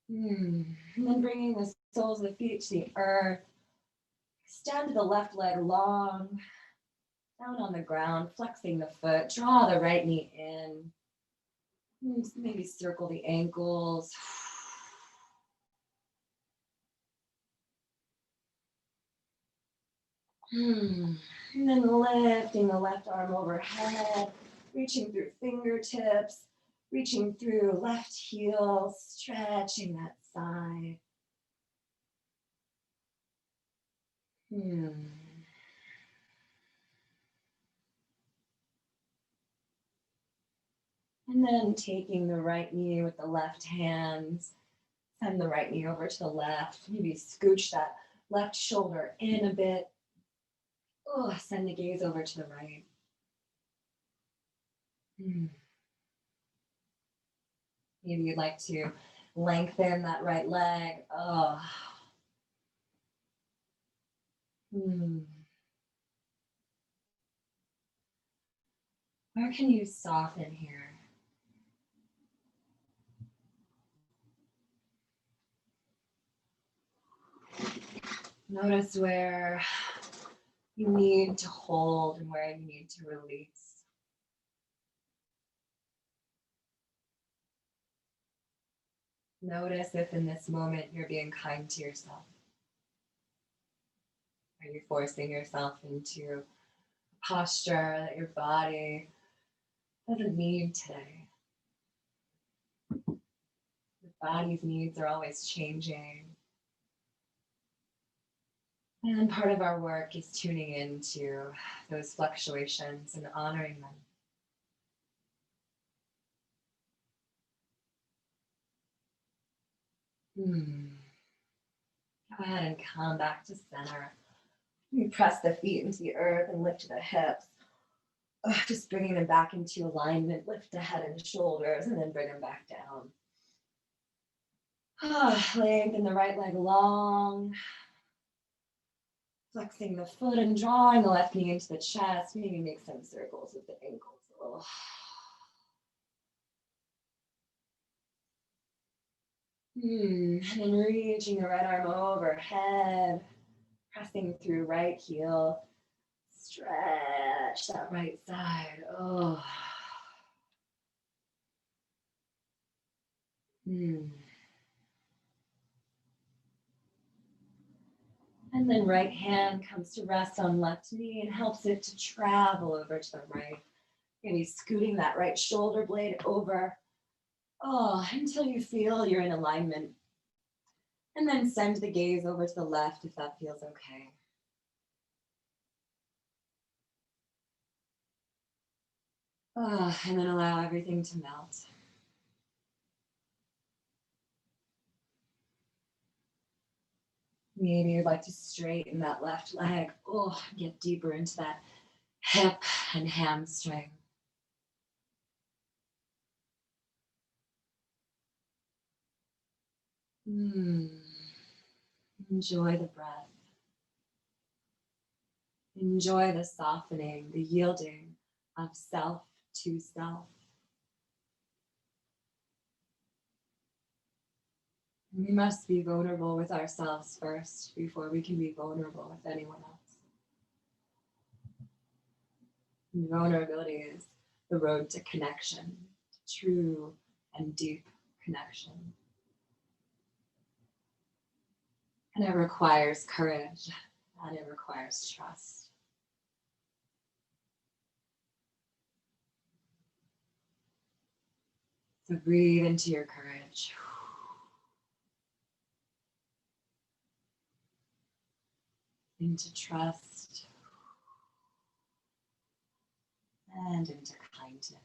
Speaker 1: And then bringing the soles of the feet to the earth. Extend the left leg long, down on the ground, flexing the foot. Draw the right knee in. Maybe circle the ankles. And then lifting the left arm overhead, reaching through fingertips, reaching through left heel, stretching that side. And then taking the right knee with the left hand, send the right knee over to the left. Maybe scooch that left shoulder in a bit. Oh, send the gaze over to the right. Maybe you'd like to lengthen that right leg. Oh. Where can you soften here? Notice where you need to hold and where you need to release. Notice if in this moment you're being kind to yourself. Are you forcing yourself into a posture that your body doesn't need today? The body's needs are always changing. And part of our work is tuning into those fluctuations and honoring them. Go ahead and come back to center. You press the feet into the earth and lift the hips. Just bringing them back into alignment. Lift the head and shoulders and then bring them back down. Lengthen the right leg long. Flexing the foot and drawing the left knee into the chest. Maybe make some circles with the ankles. And then reaching the right arm overhead. Pressing through right heel. Stretch that right side. And then right hand comes to rest on left knee and helps it to travel over to the right. Maybe scooting that right shoulder blade over. Until you feel you're in alignment. And then send the gaze over to the left if that feels okay. And then allow everything to melt. Maybe you'd like to straighten that left leg. Get deeper into that hip and hamstring. Enjoy the breath. Enjoy the softening, the yielding of self to self. We must be vulnerable with ourselves first before we can be vulnerable with anyone else. And vulnerability is the road to connection, to true and deep connection. And it requires courage, and it requires trust. So breathe into your courage. Into trust. And into kindness.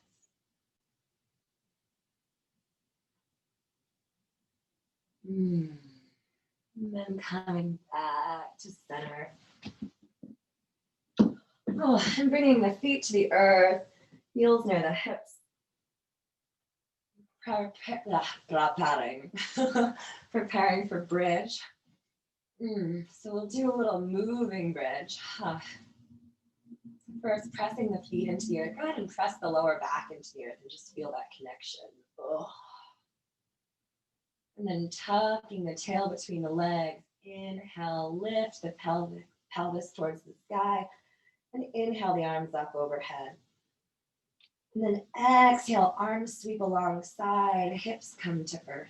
Speaker 1: And then coming back to center. And bringing the feet to the earth, heels near the hips. Preparing for bridge. So we'll do a little moving bridge. First, pressing the feet into the earth. Go ahead and press the lower back into the earth and just feel that connection. And then tucking the tail between the legs. Inhale, lift the pelvis towards the sky. And inhale the arms up overhead. And then exhale, arms sweep alongside, hips come to earth.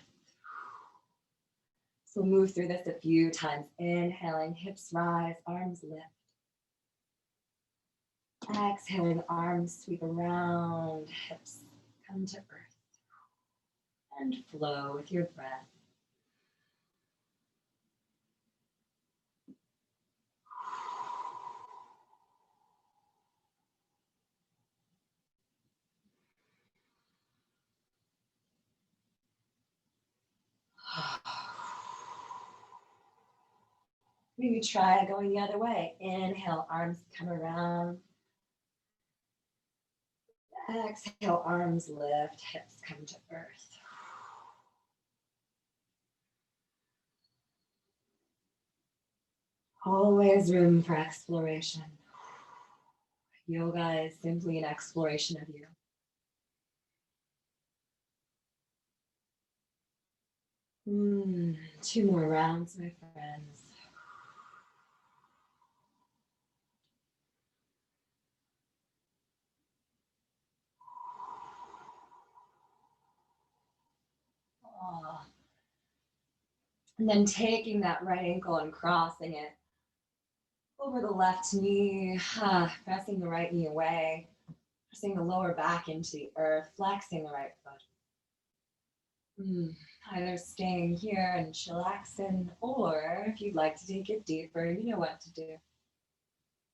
Speaker 1: So we'll move through this a few times. Inhaling, hips rise, arms lift. Exhaling, arms sweep around, hips come to earth. And flow with your breath. Maybe try going the other way. Inhale, arms come around. Exhale, arms lift, hips come to earth. Always room for exploration. Yoga is simply an exploration of you. Two more rounds, my friends. And then taking that right ankle and crossing it over the left knee, pressing the right knee away, pressing the lower back into the earth, flexing the right foot. Either staying here and chillaxing, or if you'd like to take it deeper, you know what to do.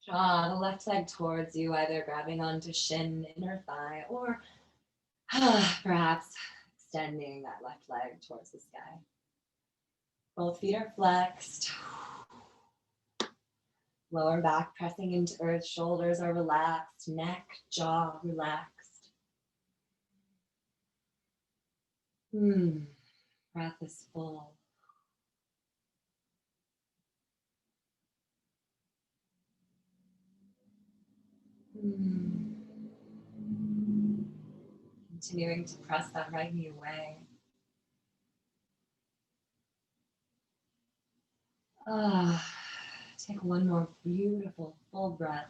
Speaker 1: Draw the left leg towards you, either grabbing onto shin, inner thigh, or perhaps extending that left leg towards the sky. Both feet are flexed. Lower back pressing into earth, shoulders are relaxed, neck, jaw relaxed. Breath is full. Continuing to press that right knee away. Take one more beautiful full breath.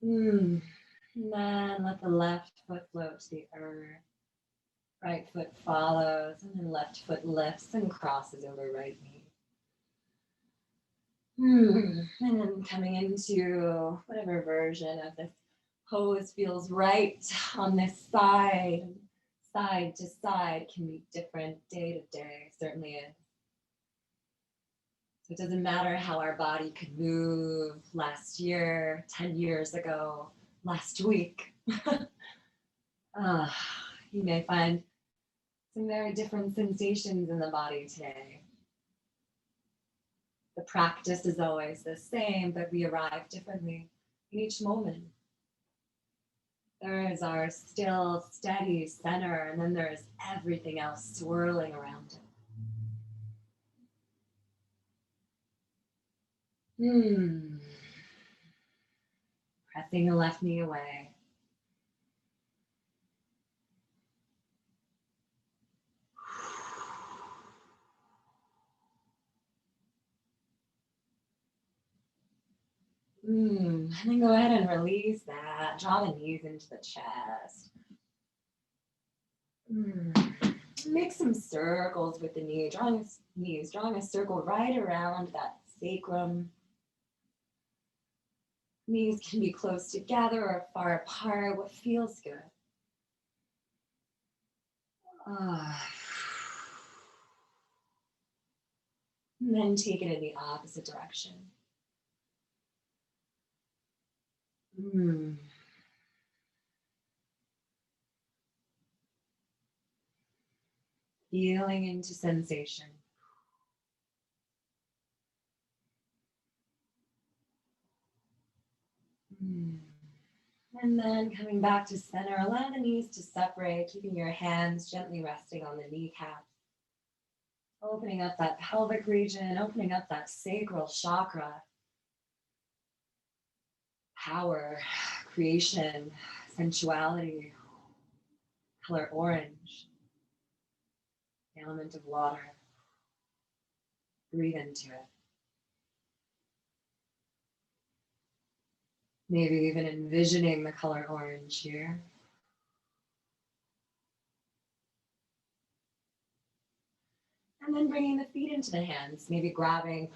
Speaker 1: And then let the left foot float to the earth. Right foot follows, and then left foot lifts and crosses over right knee. And then coming into whatever version of this pose feels right on this side. Side to side can be different day to day, certainly is. So it doesn't matter how our body could move last year, 10 years ago, last week. You may find some very different sensations in the body today. The practice is always the same, but we arrive differently in each moment. There is our still, steady center, and then there is everything else swirling around it. Pressing the left knee away. And then go ahead and release that. Draw the knees into the chest. Make some circles with the knee, drawing a circle right around that sacrum. Knees can be close together or far apart, what feels good. And then take it in the opposite direction. Feeling into sensation. And then coming back to center, allow the knees to separate, keeping your hands gently resting on the kneecaps. Opening up that pelvic region, opening up that sacral chakra. Power, creation, sensuality, color orange, the element of water. Breathe into it. Maybe even envisioning the color orange here. And then bringing the feet into the hands, maybe grabbing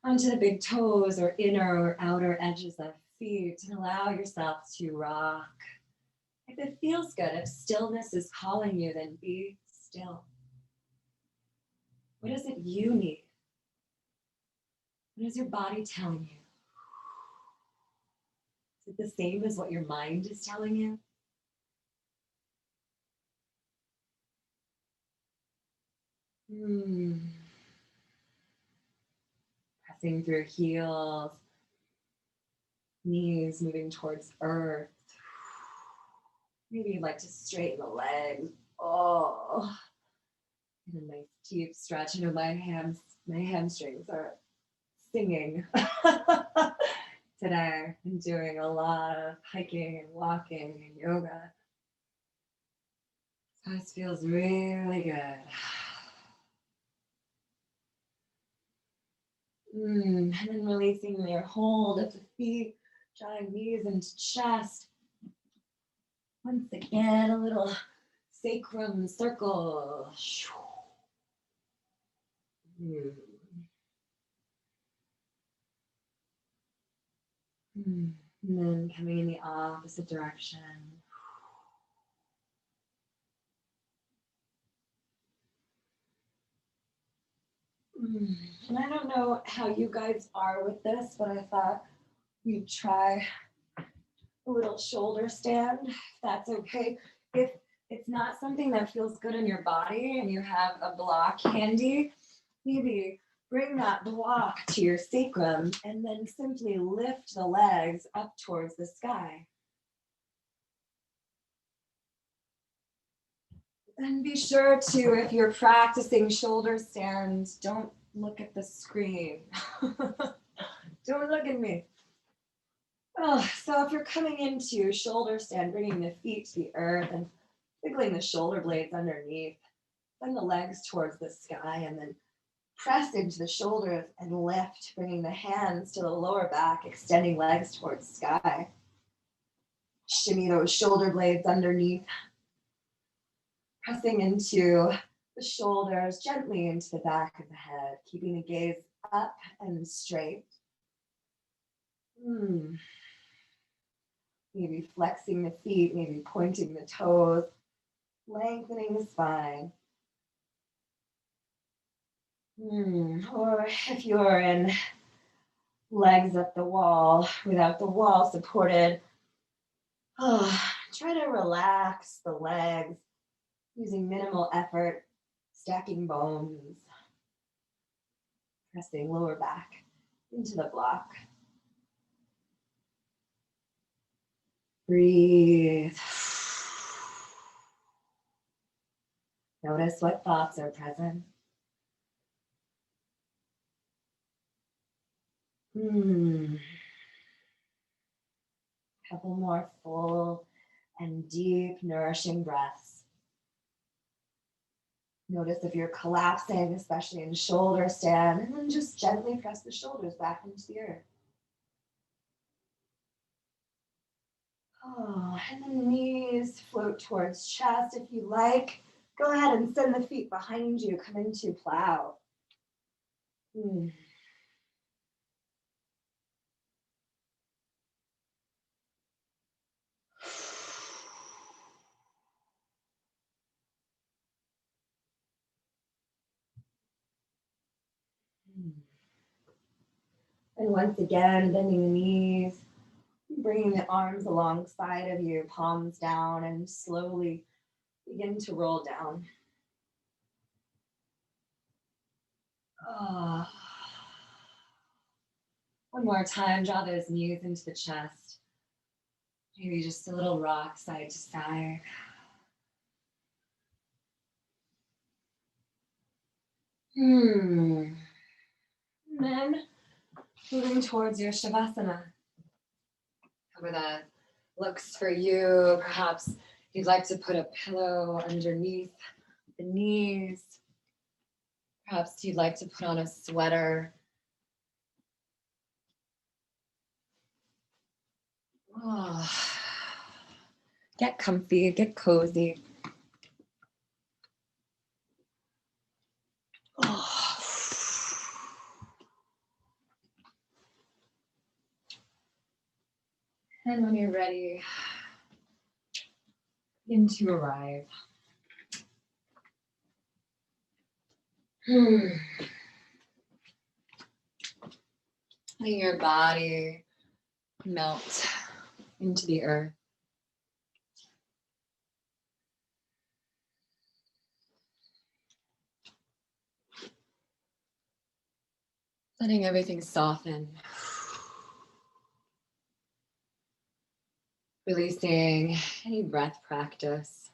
Speaker 1: onto the big toes or inner or outer edges of feet, and allow yourself to rock. If it feels good, if stillness is calling you, then be still. What is it you need? What is your body telling you? Is it the same as what your mind is telling you? Pressing through heels, knees moving towards earth. Maybe you'd like to straighten the legs. Oh, and a nice deep stretch. You know, my hamstrings are singing today. I'm doing a lot of hiking and walking and yoga. So this feels really good. And then releasing your hold of the feet, drawing knees into chest. Once again, a little sacrum circle. And then coming in the opposite direction. And I don't know how you guys are with this, but I thought we'd try a little shoulder stand, if that's okay. If it's not something that feels good in your body and you have a block handy, maybe bring that block to your sacrum and then simply lift the legs up towards the sky. And be sure to, if you're practicing shoulder stands, don't look at the screen. Don't look at me. Oh, so if you're coming into shoulder stand, bringing the feet to the earth and wiggling the shoulder blades underneath, send the legs towards the sky and then press into the shoulders and lift, bringing the hands to the lower back, extending legs towards sky. Shimmy those shoulder blades underneath, pressing into the shoulders, gently into the back of the head, keeping the gaze up and straight. Maybe flexing the feet, maybe pointing the toes, lengthening the spine. Or if you're in legs up the wall, without the wall supported, try to relax the legs using minimal effort, stacking bones, pressing lower back into the block. Breathe. Notice what thoughts are present. Couple more full and deep, nourishing breaths. Notice if you're collapsing, especially in shoulder stand, and then just gently press the shoulders back into the earth. And then the knees float towards chest. If you like, go ahead and send the feet behind you. Come into plow. And once again, bending the knees, bringing the arms alongside of you, palms down, and slowly begin to roll down. One more time, draw those knees into the chest. Maybe just a little rock side to side. And then moving towards your Shavasana. However that looks for you, perhaps You'd like to put a pillow underneath the knees. Perhaps you'd like to put on a sweater. Oh. Get comfy, get cozy. Oh. And when you're ready, begin to arrive. Letting your body melt into the earth. Letting everything soften. Releasing any breath practice.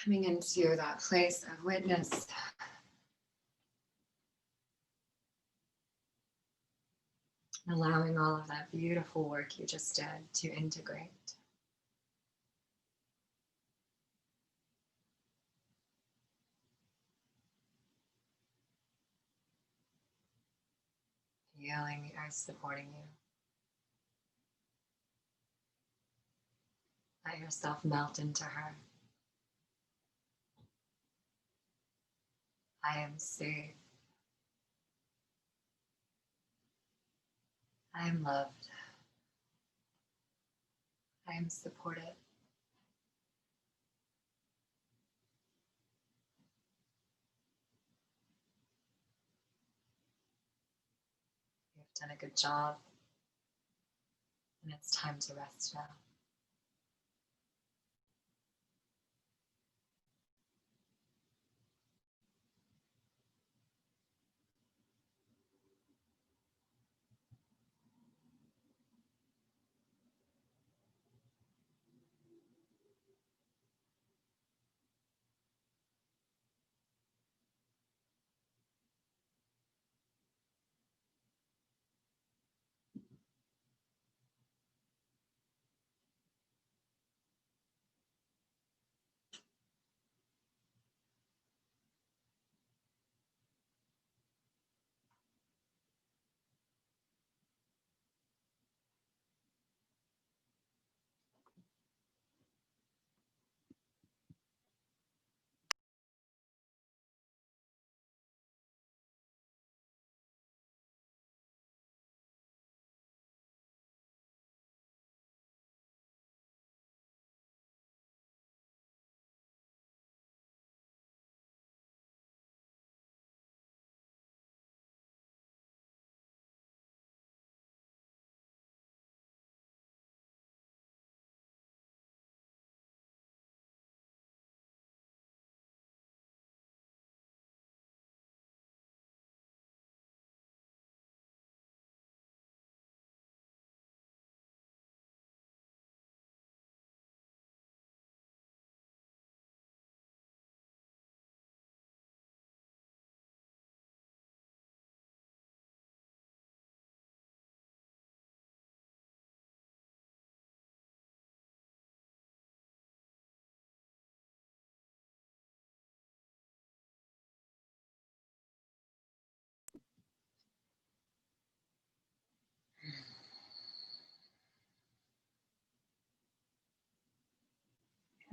Speaker 1: Coming into that place of witness. Allowing all of that beautiful work you just did to integrate. Feeling the earth supporting you. Let yourself melt into her. I am safe. I am loved. I am supported. You've done a good job, and it's time to rest now.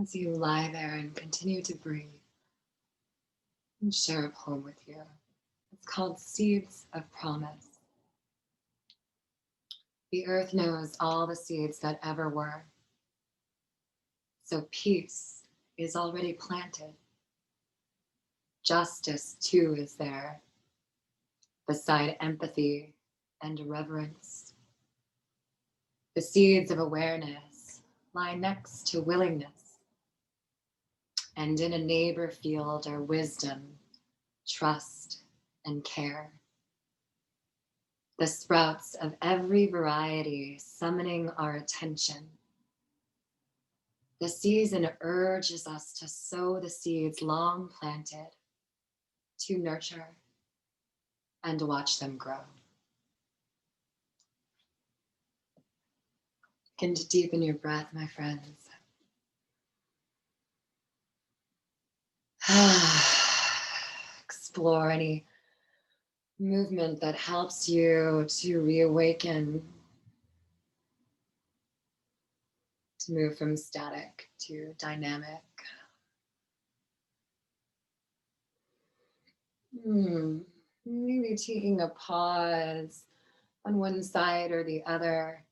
Speaker 1: As you lie there and continue to breathe, and share a poem with you. It's called Seeds of Promise. The earth knows all the seeds that ever were. So peace is already planted. Justice too is there, beside empathy and reverence. The seeds of awareness lie next to willingness. And in a neighbor field are wisdom, trust, and care. The sprouts of every variety summoning our attention. The season urges us to sow the seeds long planted, to nurture, and to watch them grow. Begin to deepen your breath, my friends. Explore any movement that helps you to reawaken, to move from static to dynamic. Maybe taking a pause on one side or the other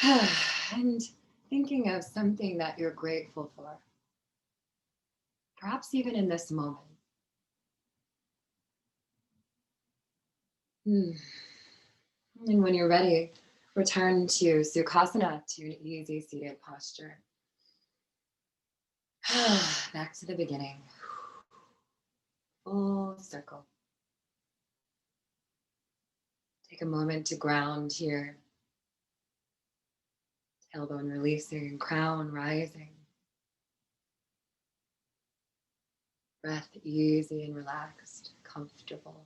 Speaker 1: and thinking of something that you're grateful for, perhaps even in this moment. And when you're ready, return to Sukhasana, to an easy seated posture. Back to the beginning. Full circle. Take a moment to ground here. Tailbone releasing, crown rising. Breath easy and relaxed, comfortable.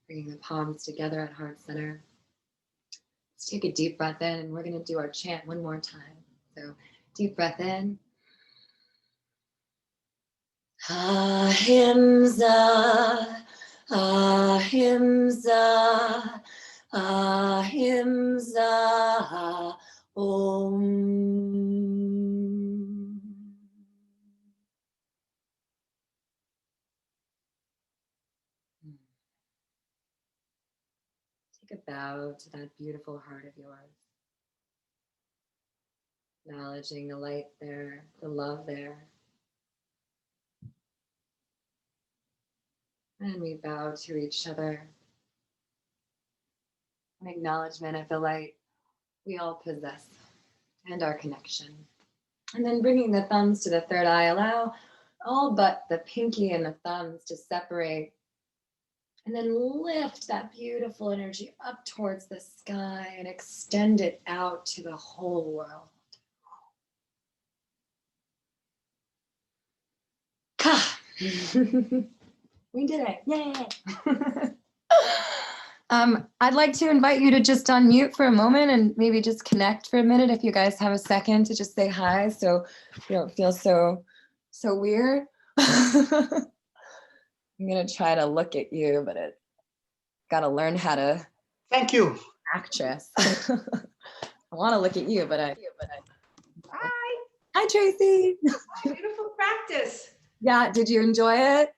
Speaker 1: Bringing the palms together at heart center. Let's take a deep breath in, and we're going to do our chant one more time. So deep breath in. Ahimsa, ahimsa, ahimsa, om. Take a bow to that beautiful heart of yours. Acknowledging the light there, the love there. And we bow to each other. An acknowledgement of the light we all possess and our connection. And then bringing the thumbs to the third eye, allow all but the pinky and the thumbs to separate. And then lift that beautiful energy up towards the sky and extend it out to the whole world. Ka! We did it. Yay! I'd like to invite you to just unmute for a moment and maybe just connect for a minute if you guys have a second to just say hi so you don't feel so weird. I'm gonna try to look at you, but it gotta learn how to
Speaker 2: Thank you.
Speaker 1: actress. I want to look at you, but I Hi Tracy.
Speaker 3: Beautiful practice.
Speaker 1: Yeah, did you enjoy it?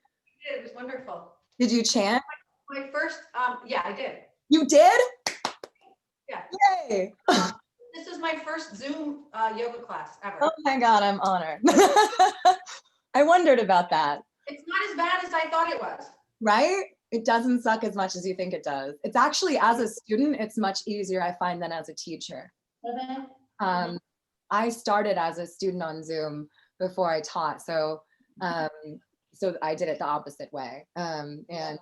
Speaker 3: It was wonderful.
Speaker 1: Did you chant?
Speaker 3: My first, yeah, I did.
Speaker 1: You did?
Speaker 3: Yeah.
Speaker 1: Yay!
Speaker 3: This is my first Zoom yoga class ever.
Speaker 1: Oh my God, I'm honored. I wondered about that.
Speaker 3: It's not as bad as I thought it was.
Speaker 1: Right? It doesn't suck as much as you think it does. It's actually, as a student, it's much easier, I find, than as a teacher. I started as a student on Zoom before I taught, so I did it the opposite way. And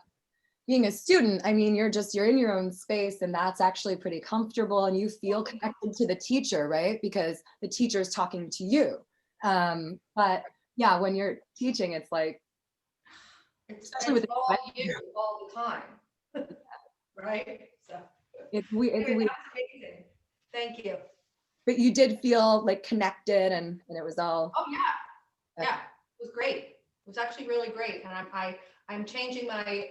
Speaker 1: being a student, I mean, you're in your own space, and that's actually pretty comfortable, and you feel connected to the teacher, right? Because the teacher is talking to you. But yeah, when you're teaching, it's like,
Speaker 3: It's
Speaker 1: especially with
Speaker 3: all you all the time. Right? So
Speaker 1: it's
Speaker 3: anyway,
Speaker 1: weird.
Speaker 3: that was amazing. Thank you.
Speaker 1: But you did feel like connected, and it was all.
Speaker 3: Oh yeah. Yeah, it was great. It was actually really great. And I'm changing my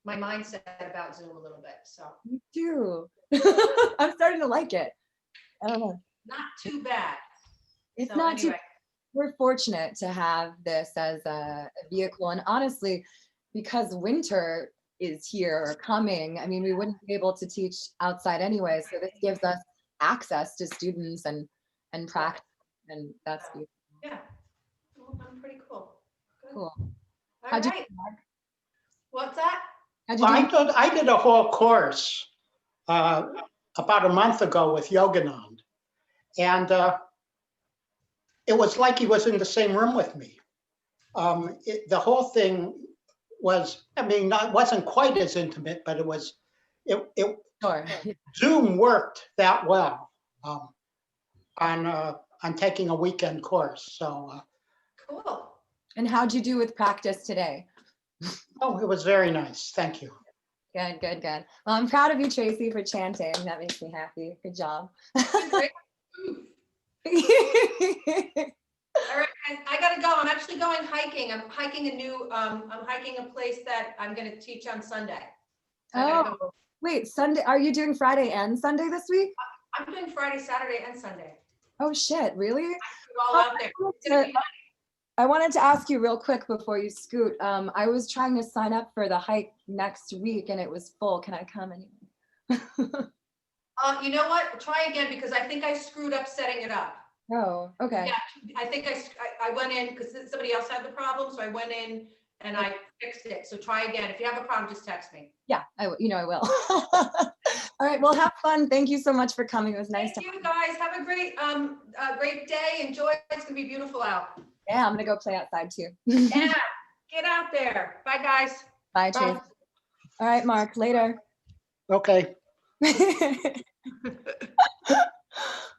Speaker 3: my mindset about Zoom a little bit. So
Speaker 1: Me too. I'm starting to like it. I don't know.
Speaker 3: not too bad.
Speaker 1: It's
Speaker 3: So
Speaker 1: not too.
Speaker 3: anyway.
Speaker 1: We're fortunate to have this as a vehicle, and honestly, because winter is here or coming, I mean, we wouldn't be able to teach outside anyway. So this gives us access to students and practice, and that's beautiful.
Speaker 3: Yeah. Well, I'm pretty cool. Good.
Speaker 1: Cool.
Speaker 3: All
Speaker 1: How'd you
Speaker 3: right.
Speaker 1: do, Mark?
Speaker 3: What's that?
Speaker 1: How'd you
Speaker 2: Well,
Speaker 1: do?
Speaker 2: I did a whole course about a month ago with Yoganand, and it was like he was in the same room with me. The whole thing was, I mean, it wasn't quite as intimate, but it was. It
Speaker 1: Sure.
Speaker 2: Zoom worked that well on I'm taking a weekend course. So,
Speaker 3: Cool.
Speaker 1: And how'd you do with practice today?
Speaker 2: oh, it was very nice. Thank you.
Speaker 1: Good, good, good. Well, I'm proud of you, Tracy, for chanting. That makes me happy. Good job.
Speaker 3: Great. All right, guys, I gotta go. I'm actually going hiking. I'm hiking I'm hiking a place that I'm gonna teach on Sunday. So I gotta go.
Speaker 1: Oh, wait, Sunday. Are you doing Friday and Sunday this week?
Speaker 3: I'm doing Friday, Saturday, and Sunday.
Speaker 1: Oh, shit, really?
Speaker 3: We're all out there. It's gonna be fun.
Speaker 1: I wanted to ask you real quick before you scoot. I was trying to sign up for the hike next week and it was full. Can I come anyway?
Speaker 3: You know what? Try again because I think I screwed up setting it up.
Speaker 1: Oh, okay.
Speaker 3: Yeah, I think I went in because somebody else had the problem, so I went in and I fixed it. So try again. If you have a problem, just text me.
Speaker 1: Yeah, I will. All right, well, have fun. Thank you so much for coming. It was nice
Speaker 3: Thank you guys. Have a great day. Enjoy. It's gonna be beautiful out.
Speaker 1: Yeah, I'm gonna go play outside too.
Speaker 3: Yeah, get out there. Bye, guys.
Speaker 1: Bye, Tracy. All right, Mark, later.
Speaker 2: Okay.